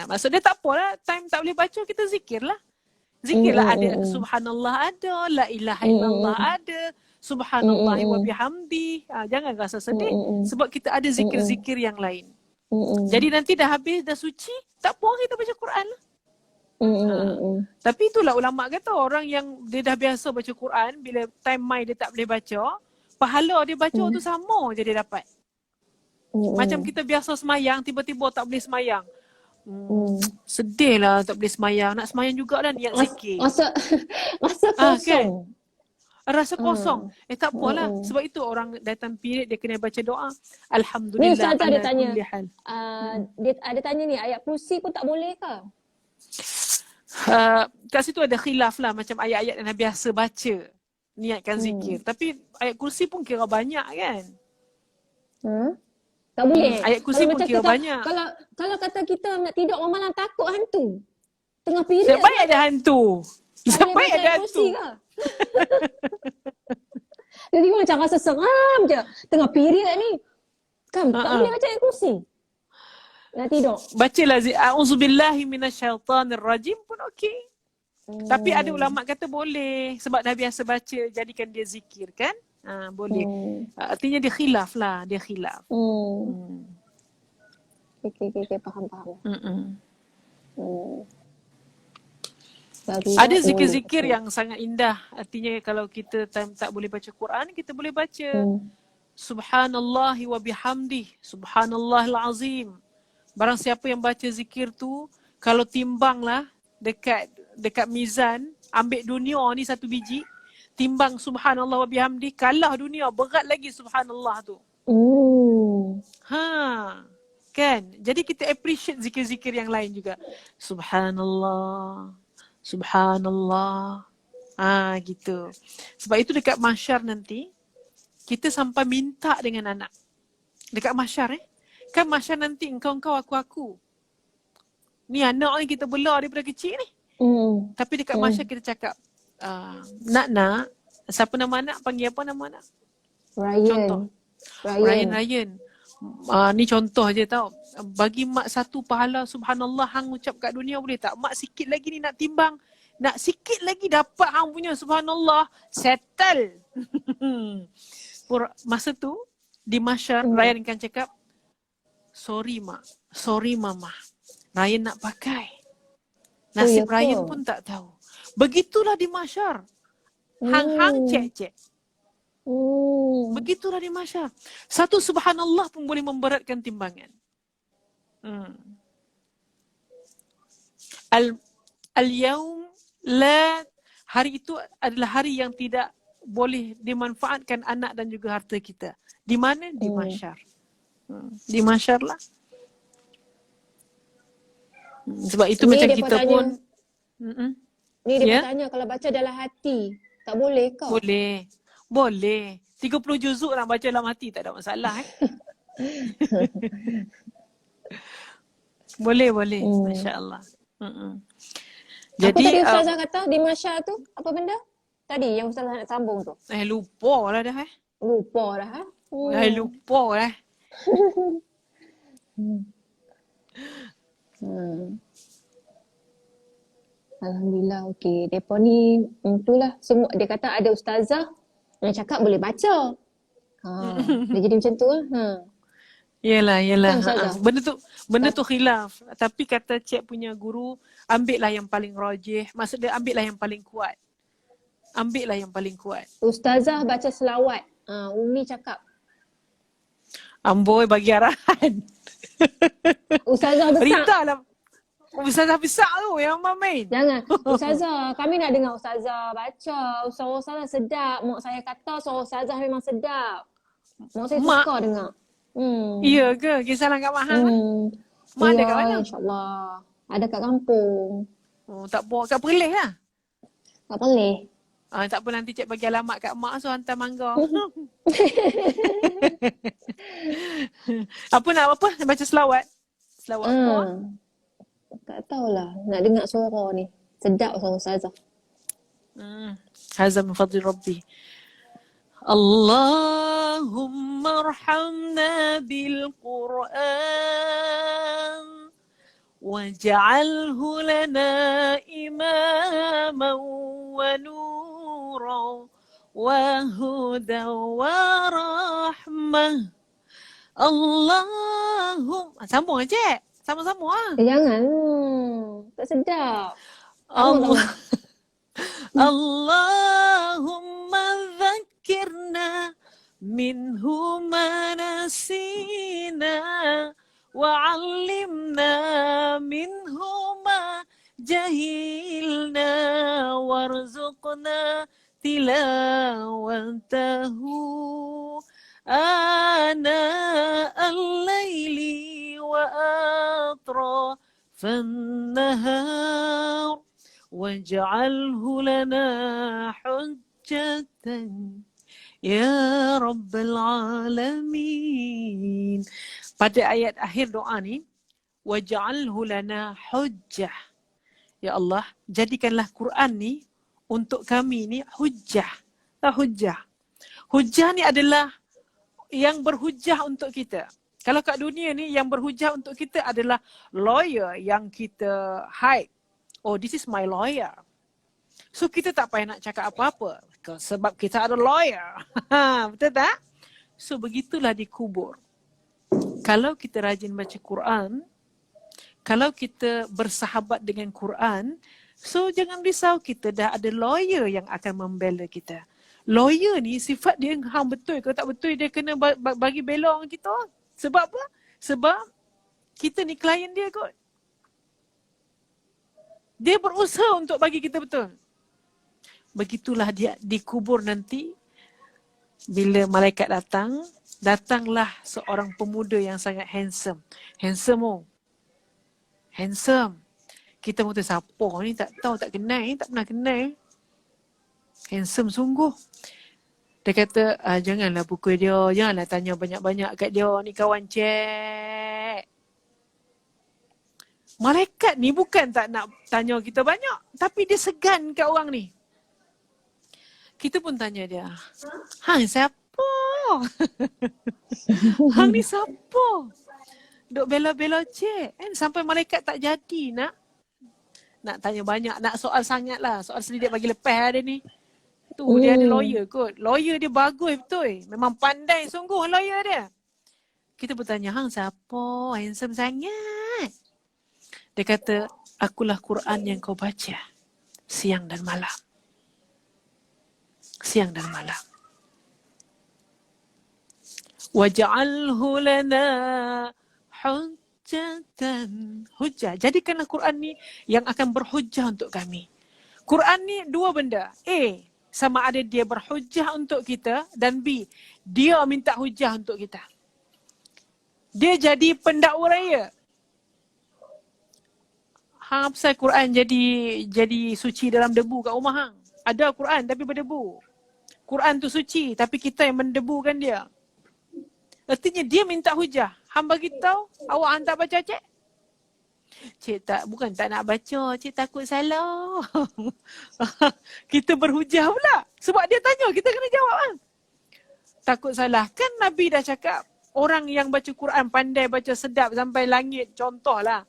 Speaker 1: Maksudnya tak apalah, time tak boleh baca, kita zikir lah. Zikir lah, ada subhanallah ada, la ilaha illallah ada, subhanallah wa bihamdi. Jangan rasa sedih sebab kita ada zikir-zikir yang lain. Jadi nanti dah habis, dah suci, tak apa kita baca Quran lah. Tapi itulah ulama kata orang yang dia dah biasa baca Quran, bila time mai dia tak boleh baca, pahala dia baca tu sama je dia dapat. Macam kita biasa semayang, tiba-tiba tak boleh semayang. Sedih lah tak boleh semayang. Nak semayang jugalah niat zikir.
Speaker 2: Rasa kosong.
Speaker 1: Kan? Rasa kosong. Tak apalah. Sebab itu orang datang period dia kena baca doa. Alhamdulillah.
Speaker 2: Ni Ustazah ada tanya.
Speaker 1: Dia
Speaker 2: ada tanya ni, ayat kursi pun tak boleh ke?
Speaker 1: Kat situ ada khilaf lah. Macam ayat-ayat yang dah biasa baca, niatkan zikir. Tapi ayat kursi pun kira banyak kan?
Speaker 2: Tak boleh.
Speaker 1: Ayat kursi pun kira banyak.
Speaker 2: Kalau kata kita nak tidur orang malam takut hantu. Tengah period.
Speaker 1: Sebaik ada hantu. Sebaik ada hantu.
Speaker 2: Jadi macam rasa seram je. Tengah period ni. Kan tak boleh baca ayat kursi. Nak tidur.
Speaker 1: Bacalah a'udzubillahi minasyaitanirrajim pun okey. Tapi ada ulama kata boleh sebab dah biasa baca, jadikan dia zikir kan? Boleh. Artinya dia khilaf lah, dia khilaf.
Speaker 2: Okay, faham.
Speaker 1: Ada zikir-zikir yang sangat indah. Artinya kalau kita tak boleh baca Quran, kita boleh baca Subhanallahi wa bihamdih, Subhanallahil azim, Barang siapa yang baca zikir tu, kalau timbanglah dekat mizan, ambil dunia ni satu biji, timbang subhanallah wa bihamdi, kalah dunia, berat lagi subhanallah tu. Ha, kan? Jadi kita appreciate zikir-zikir yang lain juga. Subhanallah, subhanallah. Gitu. Sebab itu dekat mahsyar nanti, kita sampai minta dengan anak. Dekat mahsyar Kan mahsyar nanti engkau, aku. Ni anak ni kita bela daripada kecil ni. Tapi dekat mahsyar kita cakap, nak, siapa nama anak? Panggil apa nama anak?
Speaker 2: Ryan.
Speaker 1: Contoh. Ryan. Ni contoh je tau. Bagi mak satu pahala subhanallah hang ucap kat dunia boleh tak? Mak sikit lagi ni nak timbang. Nak sikit lagi dapat hang punya subhanallah. Settle. Masa tu, di mahsyar, Ryan akan cakap, sorry mak, sorry mama. Ryan nak pakai. Nasib Ryan pun tak tahu. Begitulah di mahsyar. Hang cek. Begitulah di mahsyar. Satu subhanallah pun boleh memberatkan timbangan. Al-yawm la, hari itu adalah hari yang tidak boleh dimanfaatkan anak dan juga harta kita. Di mana? Di mahsyar. Di mahsyar lah. Sebab itu ni macam kita tanya, pun
Speaker 2: ni dia bertanya kalau baca dalam hati tak boleh ke?
Speaker 1: Boleh 30 juzuk nak baca dalam hati tak ada masalah Boleh Masya-Allah.
Speaker 2: Jadi apa tadi Ustazah kata di mahsyar tu apa benda? Tadi yang Ustazah nak sambung tu.
Speaker 1: Lupa lah dah
Speaker 2: Lupa dah
Speaker 1: lupa lah.
Speaker 2: Alhamdulillah, okey. Depa ni itulah semua, dia kata ada ustazah yang cakap boleh baca. Dia jadi macam tu lah.
Speaker 1: Yelah.
Speaker 2: Kan,
Speaker 1: Benda tu khilaf. Tapi kata cik punya guru, ambillah yang paling rajih. Maksud dia ambillah yang paling kuat.
Speaker 2: Ustazah baca selawat. Umi cakap.
Speaker 1: Amboi bagi arahan.
Speaker 2: Ustazah besar.
Speaker 1: Rita lah. Ustazah besar tu yang main.
Speaker 2: Jangan. Ustazah, kami nak dengar Ustazah baca. Suara Ustazah sedap. Mak saya kata suara Ustazah memang sedap. Mak saya suka dengar.
Speaker 1: Iya ke? Kisah lang kat Mahal? Mak ada kat mana?
Speaker 2: InsyaAllah. Ada kat kampung.
Speaker 1: Tak apa. Kat Perlis lah?
Speaker 2: Tak boleh.
Speaker 1: Tak apa, nanti cik bagi alamat kat mak so hantar mangga. Apa nak baca selawat? Selawat apa?
Speaker 2: Tak tahulah. Nak dengar suara ni. Sedap suara Ustazah.
Speaker 1: Hazam min fadli Rabbi. Allahumma arhamna bil Qur'an waj'alhu lana imaman wa nuran wa hudan wa rahmah. Allahumma, sambung aja. Sama-sama lah.
Speaker 2: Jangan. Tak sedap.
Speaker 1: Allahumma dhakkirna minhu ma nasina wa'allimna minhu ma jahilna warzuqna tilawatahu ana al-layli وأطراف النهار واجعله لنا حجة يا رب العالمين. Pada ayat akhir doa ni, waj'alhu lana hujjah. Ya Allah, jadikanlah Quran ni untuk kami ni hujjah. Hujjah. Hujjah ni adalah yang berhujjah untuk kita. Kalau kat dunia ni yang berhujah untuk kita adalah lawyer yang kita hide. Oh, this is my lawyer. So kita tak payah nak cakap apa-apa sebab kita ada lawyer. Betul tak? So begitulah di kubur. Kalau kita rajin baca Quran, kalau kita bersahabat dengan Quran, so jangan risau, kita dah ada lawyer yang akan membela kita. Lawyer ni sifat dia hang betul ke tak betul, dia kena bagi bela orang kita. Sebab apa? Sebab Kita ni klien dia kot. Dia berusaha untuk bagi kita betul. Begitulah dia dikubur nanti. Bila malaikat datang, datanglah seorang pemuda yang sangat handsome. Handsome oh. Handsome. Kita pun siapa ni, tak tahu, tak kenal, tak pernah kenal. Handsome sungguh. Dia kata, janganlah pukul dia, janganlah tanya banyak-banyak kat dia, ni kawan cek. Malaikat ni bukan tak nak tanya kita banyak, tapi dia segan kat orang ni. Kita pun tanya dia, hang siapa? Hang ni siapa? Duk bela-bela cik. Sampai malaikat tak jadi nak tanya banyak, nak soal sangat lah. Soal selidik bagi lepas ada ni. Tu dia ada lawyer kot. Lawyer dia bagus betul. Memang pandai sungguh lawyer dia. Kita bertanya, hang siapa? Handsome sangat. Dia kata, akulah Quran yang kau baca siang dan malam. Siang dan malam. Waj'alhu lana hujjatan. Hujjah. Jadikanlah Quran ni yang akan berhujjah untuk kami. Quran ni dua benda. A, sama ada dia berhujjah untuk kita, dan B, dia minta hujjah untuk kita. Dia jadi pendakwa raya. Hang apa pasal Quran jadi suci dalam debu kat rumah hang? Ada Quran tapi berdebu. Quran tu suci tapi kita yang mendebukan dia. Artinya dia minta hujah. Hang bagi tahu, awak hang tak baca cik? Cik tak, bukan tak nak baca, cik takut salah. Kita berhujah pula. Sebab dia tanya, kita kena jawab kan. Takut salah. Kan Nabi dah cakap, orang yang baca Quran pandai baca sedap sampai langit, contohlah.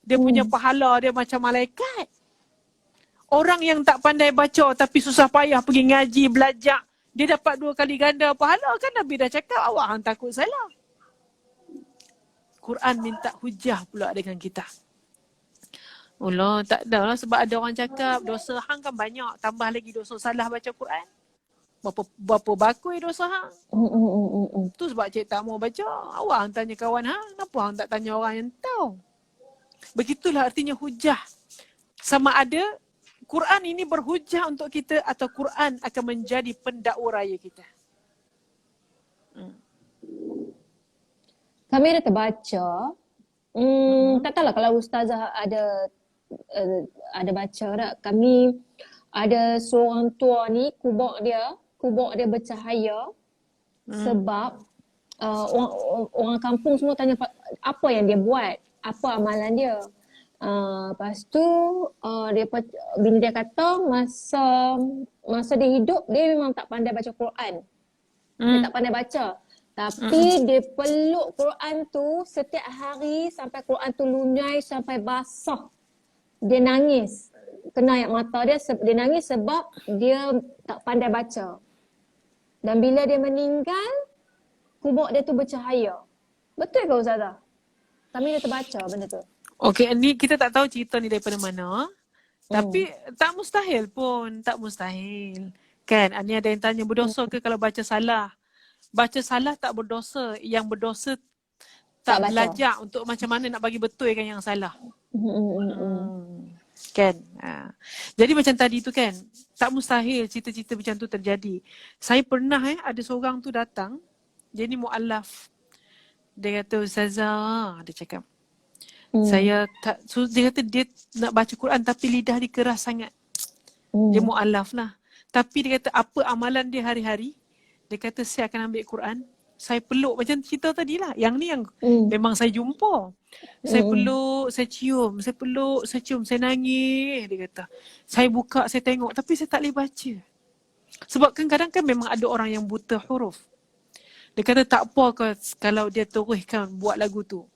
Speaker 1: Dia punya pahala dia macam malaikat. Orang yang tak pandai baca tapi susah payah pergi ngaji, belajar, dia dapat 2 kali ganda pahala. Kan Nabi dah cakap, awak hang takut salah. Quran minta hujah pula dengan kita. Allah, tak ada lah sebab ada orang cakap dosa hang kan banyak, tambah lagi dosa salah baca Quran. Berapa bakui dosa hang. Tu sebab cik tak mau baca. Awak hang tanya kawan hang, kenapa hang tak tanya orang yang tahu? Begitulah artinya hujah. Sama ada Quran ini berhujah untuk kita atau Quran akan menjadi pendakwa raya kita.
Speaker 2: Kami ada terbaca. Tak tahulah kalau ustazah ada baca tak. Kami ada seorang tua ni, kubur dia bercahaya sebab orang kampung semua tanya apa yang dia buat, apa amalan dia. Lepas tu bila dia kata masa dia hidup dia memang tak pandai baca Quran. Dia tak pandai baca. Tapi dia peluk Quran tu setiap hari sampai Quran tu lunyai sampai basah. Dia nangis. Kena air mata dia nangis sebab dia tak pandai baca. Dan bila dia meninggal, kubur dia tu bercahaya. Betul ke Ustazah? Kami dah terbaca benda tu.
Speaker 1: Okey, ni kita tak tahu cerita ni daripada mana. Tapi tak mustahil pun, tak mustahil. Kan, ni ada yang tanya berdosa ke kalau baca salah? Baca salah tak berdosa, yang berdosa tak belajar untuk macam mana nak bagi betulkan yang salah. Kan? Jadi macam tadi tu kan, tak mustahil cerita-cerita macam tu terjadi. Saya pernah ada seorang tu datang, dia ni mu'allaf. Dia kata, Ustazah, dia cakap, saya tak, dia kata dia nak baca Quran tapi lidah dia keras sangat. Dia mu'allaf lah. Tapi dia kata apa amalan dia hari-hari, dia kata saya akan ambil Quran, saya peluk macam cerita tadi lah. Yang ni yang memang saya jumpa. Saya peluk, saya cium, saya peluk, saya cium, saya nangis. Dia kata, saya buka, saya tengok tapi saya tak boleh baca. Sebab kan kadang kan memang ada orang yang buta huruf. Dia kata tak apa kalau dia teruskan buat lagu tu.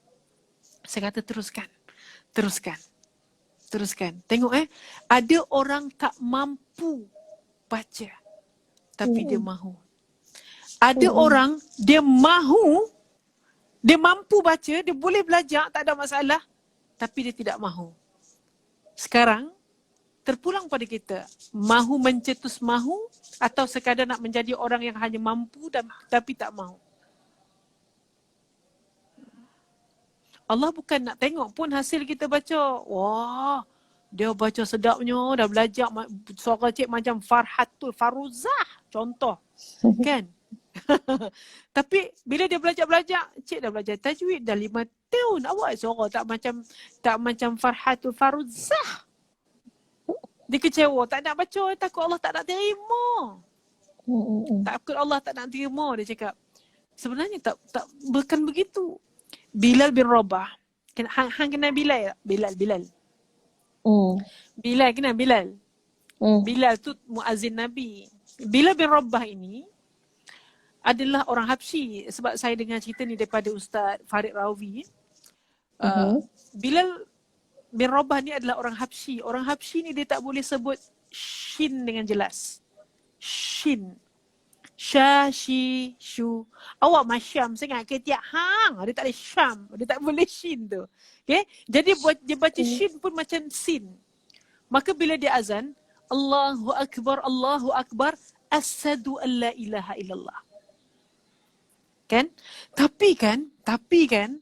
Speaker 1: Saya kata teruskan. Tengok ada orang tak mampu baca tapi dia mahu. Ada orang dia mampu baca, dia boleh belajar, tak ada masalah, tapi dia tidak mahu. Sekarang terpulang pada kita, mahu mencetus mahu atau sekadar nak menjadi orang yang hanya mampu tapi tak mahu. Allah bukan nak tengok pun hasil kita baca. Wah, dia baca sedapnya, dah belajar suara cik macam Farhatul Faruzah contoh. Kan? Tapi bila dia belajar-belajar, cik dah belajar tajwid dah 5 tahun. Awak suara tak macam Farhatul Faruzah. Dia kecewa, tak nak baca, takut Allah tak nak terima. Takut Allah tak nak terima, dia cakap. Sebenarnya tak bukan begitu. Bilal bin Rabah. Hang kenal Bilal tak? Bilal. Bilal kenal Bilal. Bilal tu muazzin Nabi. Bilal bin Rabah ini adalah orang Habsyi. Sebab saya dengar cerita ni daripada Ustaz Farid Rawi. Bilal bin Rabah ni adalah orang Habsyi. Orang Habsyi ni dia tak boleh sebut shin dengan jelas. Shin. Sya, shi, shu. Awak masyam sangat ke tiap hang. Dia tak boleh syam. Dia tak boleh shin tu. Okay? Jadi dia baca shin pun macam sin. Maka bila dia azan, Allahu Akbar, asyhadu an la ilaha illallah. Kan? Tapi kan,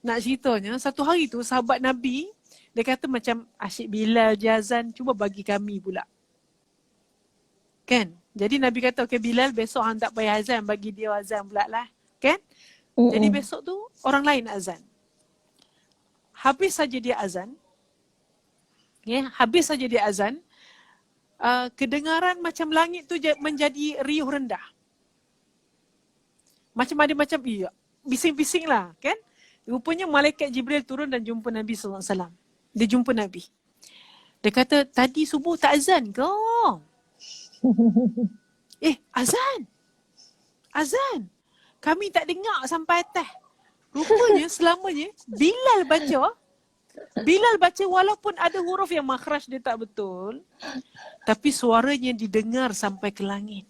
Speaker 1: nak ceritanya, satu hari tu sahabat Nabi, dia kata macam asyik Bilal je azan, cuba bagi kami pula. Kan? Jadi Nabi kata, okay Bilal besok hang tak payah azan, bagi dia azan pula lah. Kan? Jadi besok tu orang lain azan. Habis saja dia azan, kedengaran macam langit tu menjadi riuh rendah. Macam ada macam bising-bising lah kan. Rupanya malaikat Jibril turun dan jumpa Nabi SAW. Dia jumpa Nabi. Dia kata, tadi subuh tak azan ke? Azan. Kami tak dengar sampai atas. Rupanya selamanya Bilal baca walaupun ada huruf yang makhraj dia tak betul. Tapi suaranya didengar sampai ke langit.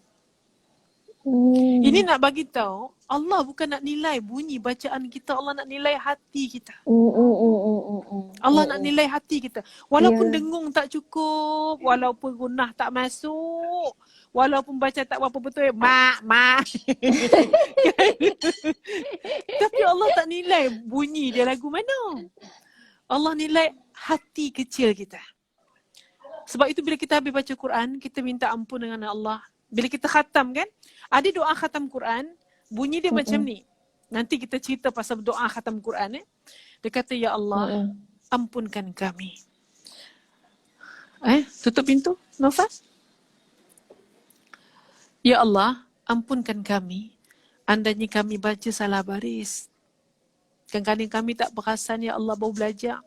Speaker 1: Ini nak bagi tahu Allah bukan nak nilai bunyi bacaan kita, Allah nak nilai hati kita. Allah nak nilai hati kita. Walaupun dengung tak cukup, walaupun gunah tak masuk, walaupun baca tak berapa betul, mak. Tapi Allah tak nilai bunyi dia lagu mana. Allah nilai hati kecil kita. Sebab itu bila kita habis baca Quran, kita minta ampun dengan Allah. Bila kita khatam kan, ada doa khatam Quran, bunyi dia macam ni. Nanti kita cerita pasal doa khatam Quran. Dia kata, Ya Allah, ampunkan kami. Tutup pintu, Nofas. Ya Allah, ampunkan kami. Andainya kami baca salah baris. Kadang-kadang kami tak perasan, Ya Allah, baru belajar.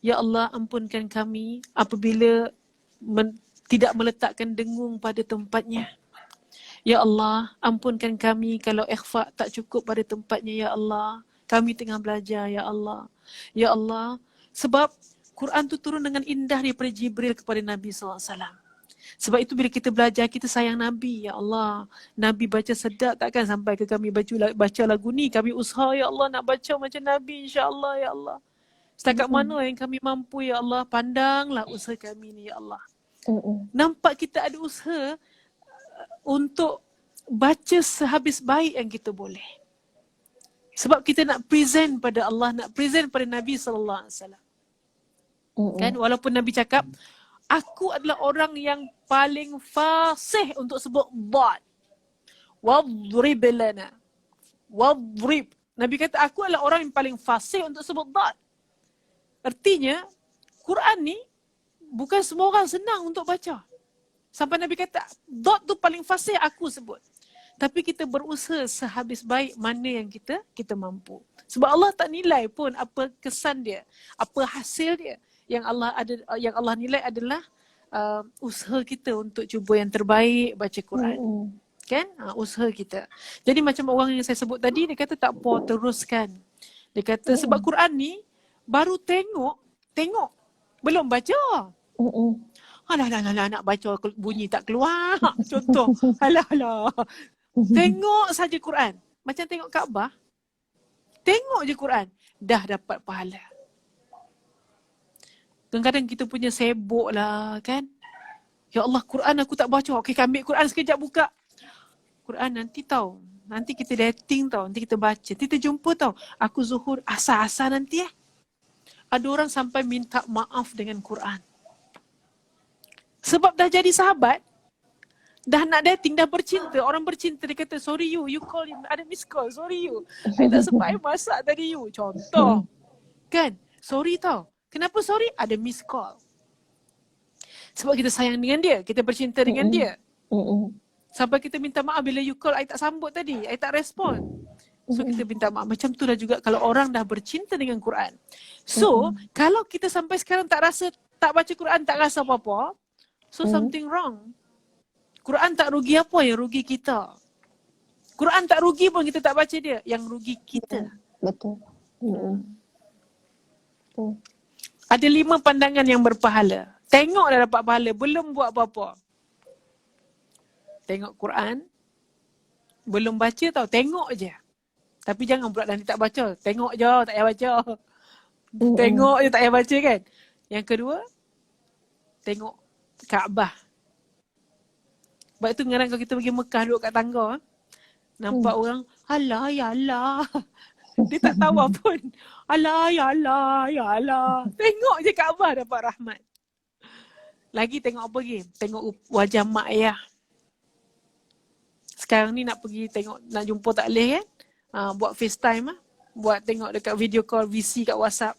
Speaker 1: Ya Allah, ampunkan kami apabila tidak meletakkan dengung pada tempatnya. Ya Allah, ampunkan kami kalau ikhfa tak cukup pada tempatnya, Ya Allah. Kami tengah belajar, Ya Allah. Ya Allah, sebab Quran tu turun dengan indah daripada Jibril kepada Nabi SAW. Sebab itu bila kita belajar, kita sayang Nabi, Ya Allah. Nabi baca sedap takkan sampai ke kami baca lagu ni. Kami usaha, Ya Allah, nak baca macam Nabi, insya-Allah, Ya Allah. Setakat mana yang kami mampu, Ya Allah, pandanglah usaha kami ni, Ya Allah. Nampak kita ada usaha untuk baca sehabis baik yang kita boleh. Sebab kita nak present pada Allah, nak present pada Nabi SAW. Kan? Walaupun Nabi cakap, aku adalah orang yang paling fasih untuk sebut dad. Wadrib lana. Wadrib. Nabi kata, aku adalah orang yang paling fasih untuk sebut dad. Artinya, Quran ni bukan semua orang senang untuk baca. Sampai Nabi kata, dot tu paling fasih aku sebut. Tapi kita berusaha sehabis baik mana yang kita mampu. Sebab Allah tak nilai pun apa kesan dia, apa hasil dia. Yang Allah nilai adalah usaha kita untuk cuba yang terbaik baca Quran. Kan? Usaha kita. Jadi macam orang yang saya sebut tadi, dia kata tak apa, teruskan. Dia kata sebab Quran ni baru tengok, belum baca. Alah, nak baca bunyi tak keluar. Contoh. Alah. Tengok saja Quran. Macam tengok Kaabah. Tengok je Quran. Dah dapat pahala. Kadang-kadang kita punya sibuk lah kan. Ya Allah, Quran aku tak baca. Okey, ambil Quran sekejap buka. Quran nanti tahu. Nanti kita dating tau. Nanti kita baca. Kita jumpa tau. Aku Zuhur asal-asal nanti ada orang sampai minta maaf dengan Quran. Sebab dah jadi sahabat, dah nak dating, dah bercinta. Orang bercinta, dia kata, sorry you call him, ada miss call, sorry you. I tak sempat I masak tadi you. Contoh. Kan? Sorry tau. Kenapa sorry? Ada miss call. Sebab kita sayang dengan dia, kita bercinta dengan dia. Sampai kita minta maaf bila you call, I tak sambut tadi, I tak respon. So kita minta maaf. Macam tu lah juga kalau orang dah bercinta dengan Quran. So kalau kita sampai sekarang tak rasa, tak baca Quran, tak rasa apa-apa, so something wrong. Quran tak rugi apa, yang rugi kita. Quran tak rugi pun kita tak baca dia, yang rugi kita.
Speaker 2: Betul.
Speaker 1: Ada 5 pandangan yang berpahala. Tengok dah dapat pahala, belum buat apa-apa. Tengok Quran, belum baca tau, tengok je. Tapi jangan pula nanti tak baca. Tengok je, tak payah baca. Tengok je, tak payah baca kan. Yang kedua, tengok Kaabah. Sebab tu kadang kalau kita pergi Mekah duduk kat tangga, nampak orang, alah ya Allah. Dia tak tahu pun. Alah ya Allah, ya Allah. Tengok je Kaabah dapat rahmat. Lagi tengok apa lagi? Tengok wajah mak ayah. Sekarang ni nak pergi tengok, nak jumpa tak boleh kan? Buat FaceTime buat tengok dekat video call VC kat WhatsApp.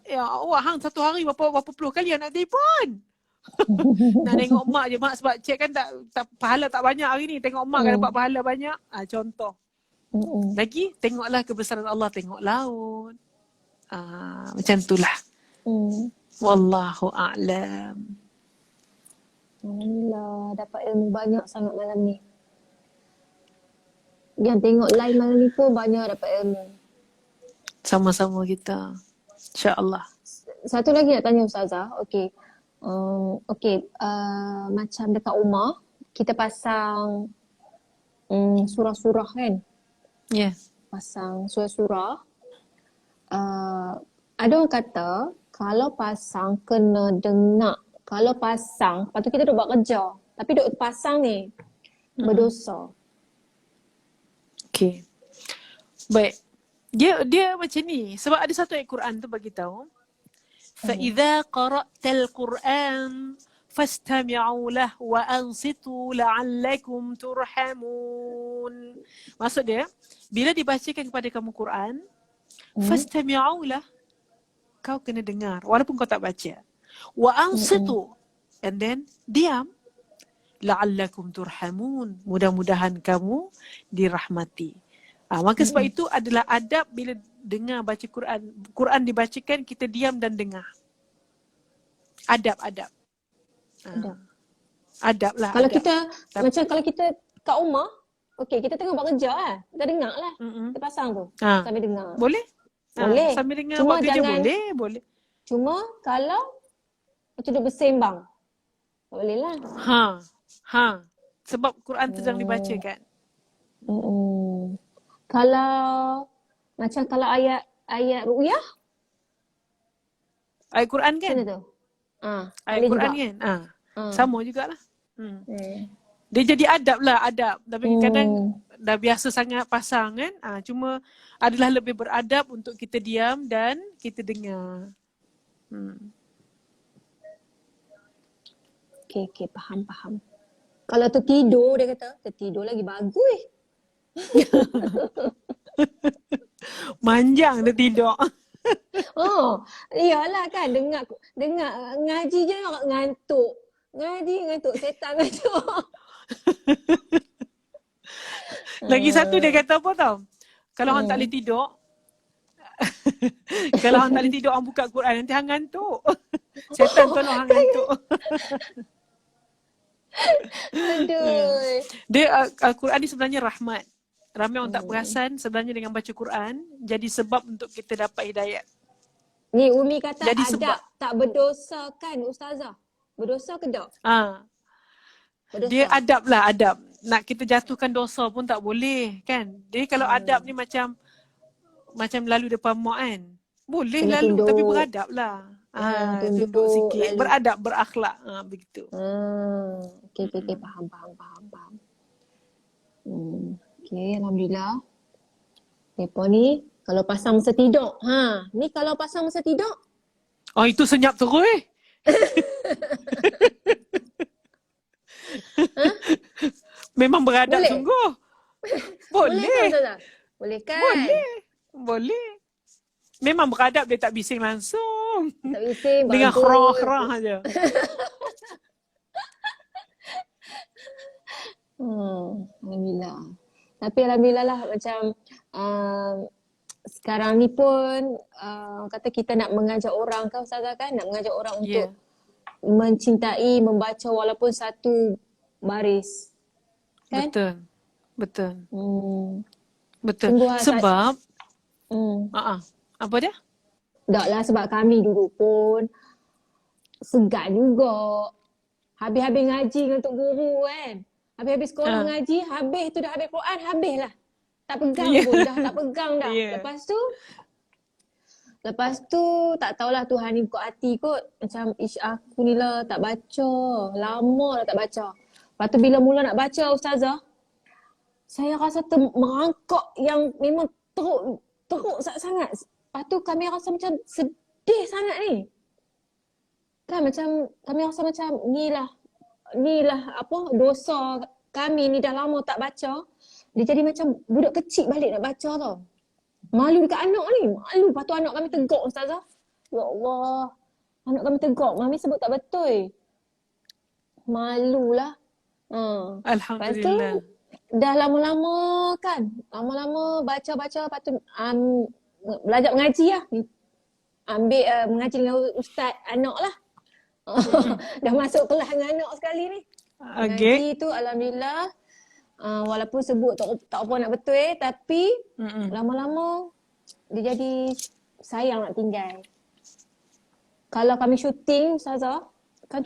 Speaker 1: Ya awak hang satu hari berapa puluh kali nak telefon. Nak tengok mak je, mak sebab cik kan tak pahala tak banyak hari ni. Tengok mak kan dapat pahala banyak. Contoh. Lagi tengoklah kebesaran Allah, tengok laut. Macam itulah. Wallahu a'lam.
Speaker 2: Alhamdulillah, dapat ilmu banyak sangat malam ni. Yang tengok live malam ni pun banyak dapat ilmu.
Speaker 1: Sama-sama kita. InsyaAllah.
Speaker 2: Satu lagi nak tanya Ustazah. Okey. Macam dekat rumah, kita pasang surah-surah kan?
Speaker 1: Ya. Yeah.
Speaker 2: Pasang surah-surah. Ada orang kata, kalau pasang kena dengar. Kalau pasang, lepas tu kita duk buat kerja. Tapi duk pasang ni, berdosa.
Speaker 1: Okay. Baik. Dia macam ni. Sebab ada satu ayat Quran tu bagi tahu. فَإِذَا قَرَأْتَ الْقُرْآنَ فَاسْتَمِعُوا لَهُ وَأَنْصِتُوا لَعَلَّكُمْ تُرْحَمُونَ. Maksud dia, bila dibacakan kepada kamu Quran, فَاسْتَمِعُوا لَهُ, kau kena dengar walaupun kau tak baca. وَأَنْصِتُوا, and then diam. لَعَلَّكُمْ تُرْحَمُونَ, mudah-mudahan kamu dirahmati. Maka sebab itu adalah adab bila dengar baca Quran. Quran dibacakan, kita diam dan dengar. Adab. Adab lah.
Speaker 2: Kalau
Speaker 1: adab.
Speaker 2: kita, macam kalau kita kat rumah, okey kita tengah buat kerja lah. Kita dengar lah. Kita pasang tu. Sambil dengar.
Speaker 1: Boleh?
Speaker 2: Boleh.
Speaker 1: Sambil dengar
Speaker 2: Cuma
Speaker 1: buat kerja
Speaker 2: jangan,
Speaker 1: boleh.
Speaker 2: Cuma kalau macam dia bersembang, tak boleh lah.
Speaker 1: Sebab Quran sedang dibacakan.
Speaker 2: Kalau macam kalau ayat ru'yah,
Speaker 1: Ayat Quran kan?
Speaker 2: macam tu.
Speaker 1: Ayat Quran juga. Kan? Sama jugalah. Dia jadi adab lah, adab. Tapi kadang dah biasa sangat pasang kan. Cuma adalah lebih beradab untuk kita diam dan kita dengar.
Speaker 2: Okay, faham. Kalau tertidur, dia kata, tertidur lagi bagus.
Speaker 1: Manjang dia tidur.
Speaker 2: Iyalah kan, dengar ngaji je ngantuk. Ngantuk, setan ngantuk.
Speaker 1: Lagi satu dia kata apa tau? Kalau hang tak boleh tidur, kalau hang tak boleh tidur, hang buka Quran, nanti hang ngantuk. Setan tolong hang ngantuk.
Speaker 2: Aduh.
Speaker 1: Dia Al-Quran ni sebenarnya rahmat. Ramai orang tak perasan sebenarnya dengan baca Quran jadi sebab untuk kita dapat hidayat.
Speaker 2: Ni Umi kata
Speaker 1: jadi
Speaker 2: adab
Speaker 1: sebab
Speaker 2: tak berdosa kan Ustazah? Berdosa ke tak? Berdosa.
Speaker 1: Dia adab lah, adab. Nak kita jatuhkan dosa pun tak boleh kan. Dia kalau adab ni macam lalu depan mak kan. Boleh
Speaker 2: kena
Speaker 1: lalu
Speaker 2: tunduk.
Speaker 1: tapi beradab lah. Tunduk sikit, lalu. Beradab, berakhlak. Begitu.
Speaker 2: Okay, faham. Okay, Alhamdulillah. Mereka ni kalau pasang masa tidur. Ni kalau pasang masa tidur.
Speaker 1: Oh, itu senyap terus Memang beradab
Speaker 2: Boleh?
Speaker 1: sungguh.
Speaker 2: Boleh kan
Speaker 1: Boleh.
Speaker 2: Ustazah? Boleh kan?
Speaker 1: Boleh. Boleh. Memang beradab, dia tak bising langsung.
Speaker 2: Tak bising,
Speaker 1: Dengan
Speaker 2: bagus.
Speaker 1: khrah-khrah aja.
Speaker 2: Alhamdulillah. Tapi Alhamdulillah lah macam sekarang ni pun kata kita nak mengajak orang kan Ustazah kan? Nak mengajak orang untuk mencintai, membaca walaupun satu baris. Kan?
Speaker 1: Betul. Betul. Betul.
Speaker 2: Sungguh
Speaker 1: Sebab apa dia?
Speaker 2: Tak lah, sebab kami dulu pun segan juga. Habis-habis ngaji dengan Tok Guru kan. Habis-habis sekolah ngaji, habis tu dah habis Quran, habis lah. Tak pegang pun, dah tak pegang dah. Lepas tu tak tahulah Tuhan ni buka hati kot. Macam aku ni lah tak baca. Lama dah tak baca. Lepas tu bila mula nak baca Ustazah, saya rasa merangkak yang memang teruk sangat. Lepas tu kami rasa macam sedih sangat ni. Kan macam kami rasa macam ni lah apa dosa kami ni dah lama tak baca. Dia jadi macam budak kecil balik nak baca tau. Malu dekat anak ni. Malu. Lepas tu anak kami tegak Ustazah. Ya Allah. Anak kami tegak. Mami sebut tak betul. Malulah.
Speaker 1: Alhamdulillah.
Speaker 2: Lepas tu dah lama-lama kan. Lama-lama baca-baca. Lepas tu belajar mengaji lah. Ambil mengaji dengan ustaz anak lah. Dah masuk kelas dengan anak sekali ni. Mengaji tu Alhamdulillah. Walaupun sebut tak apa nak betul tapi lama-lama dia jadi sayang nak tinggal. Kalau kami syuting Ustazah, kan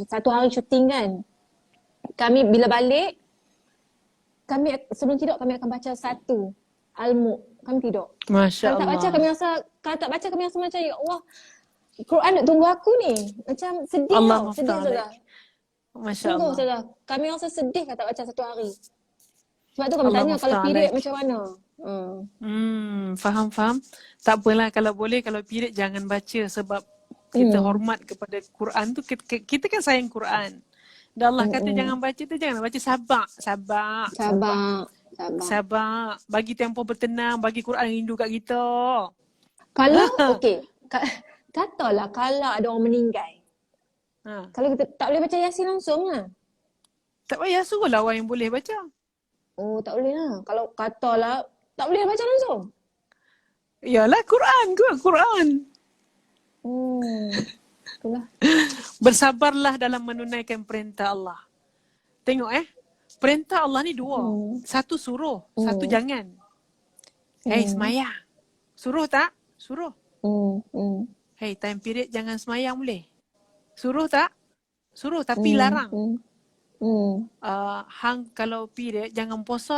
Speaker 2: satu hari syuting kan. Kami bila balik, kami sebelum tidur kami akan baca satu Al-Mulk. Kami tidur.
Speaker 1: Masya Allah.
Speaker 2: Kalau tak baca kami rasa macam ya Allah, Quran nak tunggu aku ni. Macam sedih
Speaker 1: Allah
Speaker 2: tau. Sedih Ustazah.
Speaker 1: Masya
Speaker 2: Tunggu
Speaker 1: Allah.
Speaker 2: Ustazah. Kami rasa sedih kalau tak baca satu hari. Sebab tu kami tanya kalau period macam mana.
Speaker 1: Faham. Tak apalah, kalau boleh, kalau period jangan baca sebab kita hormat kepada Quran tu. Kita kan sayang Quran. Dan Allah kata jangan baca tu, jangan baca sabar. Bagi tempoh bertenang, bagi Quran rindu kat kita.
Speaker 2: Kalau okey, katalah kalau ada orang meninggal. Kalau kita tak boleh baca Yasin langsung lah.
Speaker 1: Tak payah, suruhlah orang yang boleh baca.
Speaker 2: Oh, tak boleh lah. Kalau katalah tak boleh baca langsung.
Speaker 1: Yalah, Quran.
Speaker 2: Itulah.
Speaker 1: Bersabarlah dalam menunaikan perintah Allah. Tengok perintah Allah ni dua. Satu suruh, satu jangan. Semayang. Suruh tak? Suruh. Time period jangan semayang boleh? Suruh tak? Suruh tapi larang. Hang kalau period jangan puasa.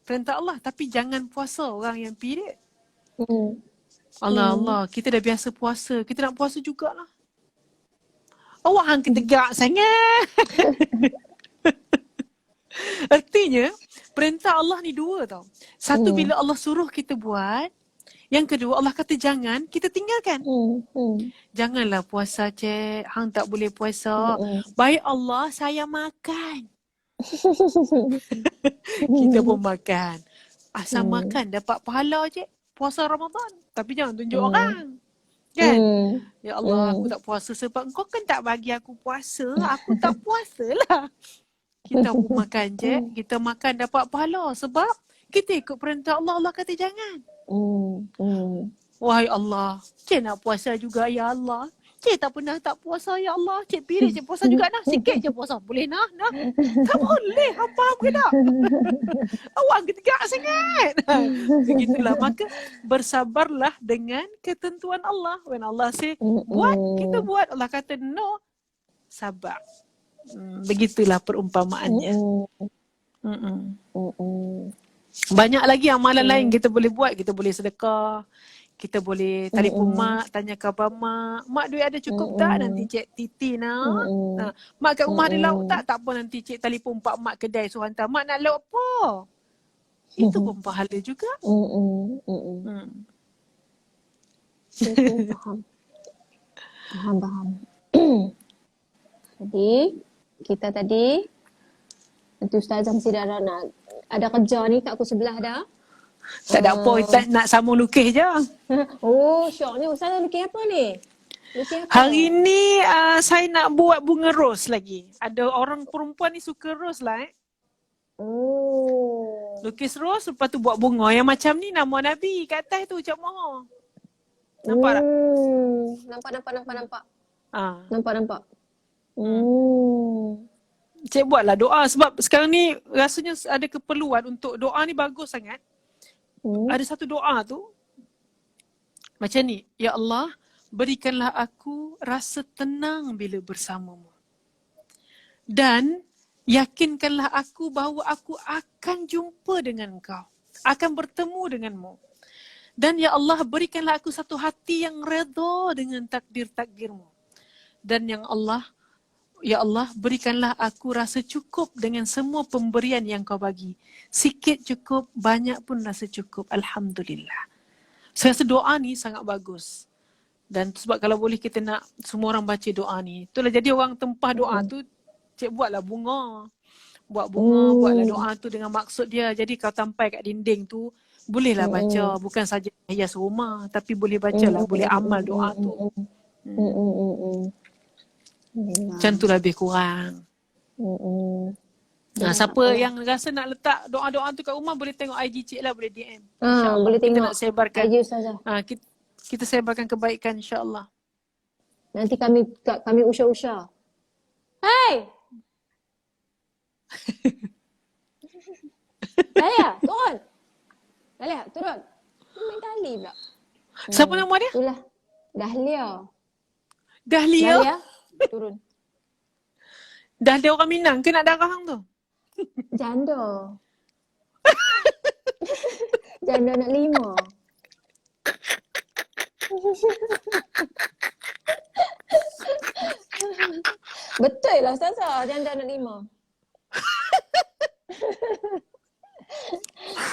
Speaker 1: Perintah Allah tapi jangan puasa orang yang period. Allah, kita dah biasa puasa. Kita nak puasa jugalah. Awak hang tegak sangat. Artinya, perintah Allah ni dua tau. Satu bila Allah suruh kita buat. Yang kedua Allah kata jangan, kita tinggalkan. Janganlah puasa cik. Hang tak boleh puasa. Baik Allah, saya makan. Kita pun makan. Asal makan dapat pahala cik. Puasa Ramadan. Tapi jangan tunjuk orang. Kan? Ya Allah, aku tak puasa sebab kau kan tak bagi aku puasa. Aku tak puasa lah. Kita pun makan je. Kita makan dapat pahala. Sebab kita ikut perintah Allah. Allah kata jangan. Wahai Allah, cik nak puasa juga ya Allah. Cik tak pernah tak puasa ya Allah. Cik pilih cik puasa juga nah. Sikit je puasa. Boleh nah. Tak boleh. Apa ke tak? Awak tegak sangat. Begitulah. Maka bersabarlah dengan ketentuan Allah. When Allah say buat, kita buat. Allah kata no. Sabar. Begitulah perumpamaannya. Banyak lagi amalan lain kita boleh buat. Kita boleh sedekah. Kita boleh telefon mak, tanya khabar mak. Mak duit ada cukup tak? Nanti cik Titi nak. Mak kat rumah ada lauk tak? Tak apa, nanti cik telefon pak mak kedai suruh hantar. Mak nak lauk apa? Itu pun pahala juga.
Speaker 2: Faham. Faham. Jadi, kita tadi, nanti Ustazah mesti dah nak ada kerja ni kat aku sebelah dah.
Speaker 1: Tak ada apa, tak nak sambung lukis je.
Speaker 2: Oh, syoknya Ustazah lukis apa ni? Lukis apa?
Speaker 1: Hari ni saya nak buat bunga ros lagi. Ada orang perempuan ni suka ros lah
Speaker 2: Oh.
Speaker 1: Lukis ros, lepas tu buat bunga. Yang macam ni nama Nabi kat atas tu, Cik Moha. Nampak tak?
Speaker 2: Nampak.
Speaker 1: Ah.
Speaker 2: Nampak.
Speaker 1: Cik buatlah doa sebab sekarang ni rasanya ada keperluan untuk doa ni bagus sangat. Ada satu doa tu macam ni, ya Allah, berikanlah aku rasa tenang bila bersamamu. Dan yakinkanlah aku bahawa aku akan jumpa dengan engkau, akan bertemu denganmu. Dan ya Allah, berikanlah aku satu hati yang redha dengan takdir-takdirmu. Dan yang Allah, ya Allah, berikanlah aku rasa cukup dengan semua pemberian yang kau bagi. Sikit cukup, banyak pun rasa cukup. Alhamdulillah. Saya rasa doa ni sangat bagus. Dan sebab kalau boleh kita nak semua orang baca doa ni. Itulah jadi orang tempah doa tu, cik buatlah bunga. Buatlah doa tu dengan maksud dia. Jadi kau tampai kat dinding tu, bolehlah baca. Bukan saja hias rumah, tapi boleh bacalah, boleh amal doa tu. Macam tu lebih kurang. Siapa yang rasa nak letak doa-doa tu kat rumah boleh tengok IG cik lah, boleh DM.
Speaker 2: Boleh tengok.
Speaker 1: Kita nak sebarkan.
Speaker 2: IG Ustazah.
Speaker 1: Kita sebarkan kebaikan insya-Allah.
Speaker 2: Nanti kami usah-usah. Hai. Dahlia, turun. Main tali pula.
Speaker 1: Siapa nama dia?
Speaker 2: Itulah. Dahlia.
Speaker 1: Dahlia,
Speaker 2: turun.
Speaker 1: Dahlia orang Minang ke nak darah hang tu?
Speaker 2: Janda. Janda nak 5. Betul lah Ustazah, janda nak 5.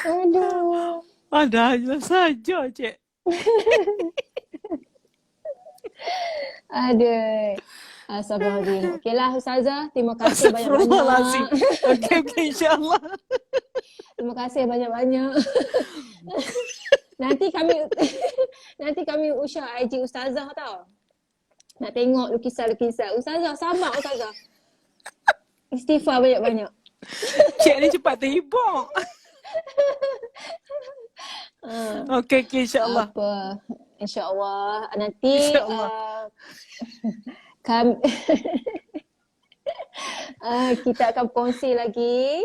Speaker 2: Aduh.
Speaker 1: Ada saja cik.
Speaker 2: Aduh. Astagfirullahaladzim. Okeylah Ustazah, terima kasih
Speaker 1: Astagfirullahaladzim.
Speaker 2: banyak-banyak.
Speaker 1: Okey insya-Allah.
Speaker 2: Terima kasih banyak-banyak. Nanti kami usah IG Ustazah tau. Nak tengok lukisan-lukisan. Ustazah, sabar Ustazah. Istighfar banyak-banyak.
Speaker 1: Cik ni cepat terhibur. Okey insya-Allah.
Speaker 2: Apa? InsyaAllah. Nanti
Speaker 1: InsyaAllah.
Speaker 2: Kita akan kongsi lagi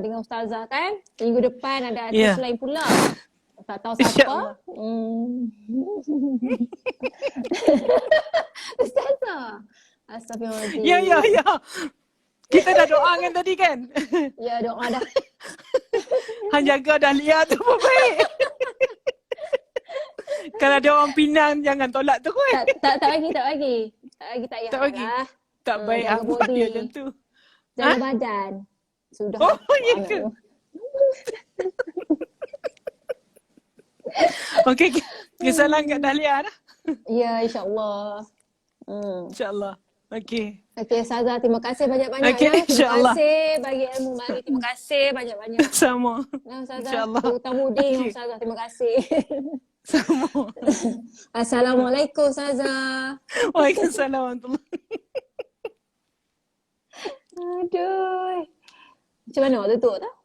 Speaker 2: dengan Ustazah kan. Minggu depan ada artis lain pula. Tak tahu siapa. Ustazah. Astagfirullahaladzim.
Speaker 1: Ya. Kita dah doa kan tadi kan?
Speaker 2: Ya, doa dah.
Speaker 1: Han jaga Dahlia tu pun baik. Kalau ada orang Pinang jangan tolak tu kot.
Speaker 2: Tak bagi. Tak
Speaker 1: bagi. Tak baik
Speaker 2: jaga
Speaker 1: buat
Speaker 2: body.
Speaker 1: dia macam tu.
Speaker 2: Jaga badan. Sudah.
Speaker 1: Oh, ya ke? Okey, kesalan kat Dahlia dah.
Speaker 2: Ya, insya-Allah.
Speaker 1: InsyaAllah. Okey.
Speaker 2: Okey, Ustazah, terima kasih banyak-banyak
Speaker 1: Okey,
Speaker 2: ya. Terima
Speaker 1: insya-Allah.
Speaker 2: kasih bagi ilmu mari. Terima kasih banyak-banyak.
Speaker 1: Sama.
Speaker 2: Ustazah,
Speaker 1: InsyaAllah.
Speaker 2: hutang budi
Speaker 1: Okey.
Speaker 2: Ustazah. Terima kasih.
Speaker 1: Sama.
Speaker 2: Assalamualaikum Ustazah.
Speaker 1: Waalaikumsalam warahmatullahi.
Speaker 2: Aduh. Macam mana awak tutup tak?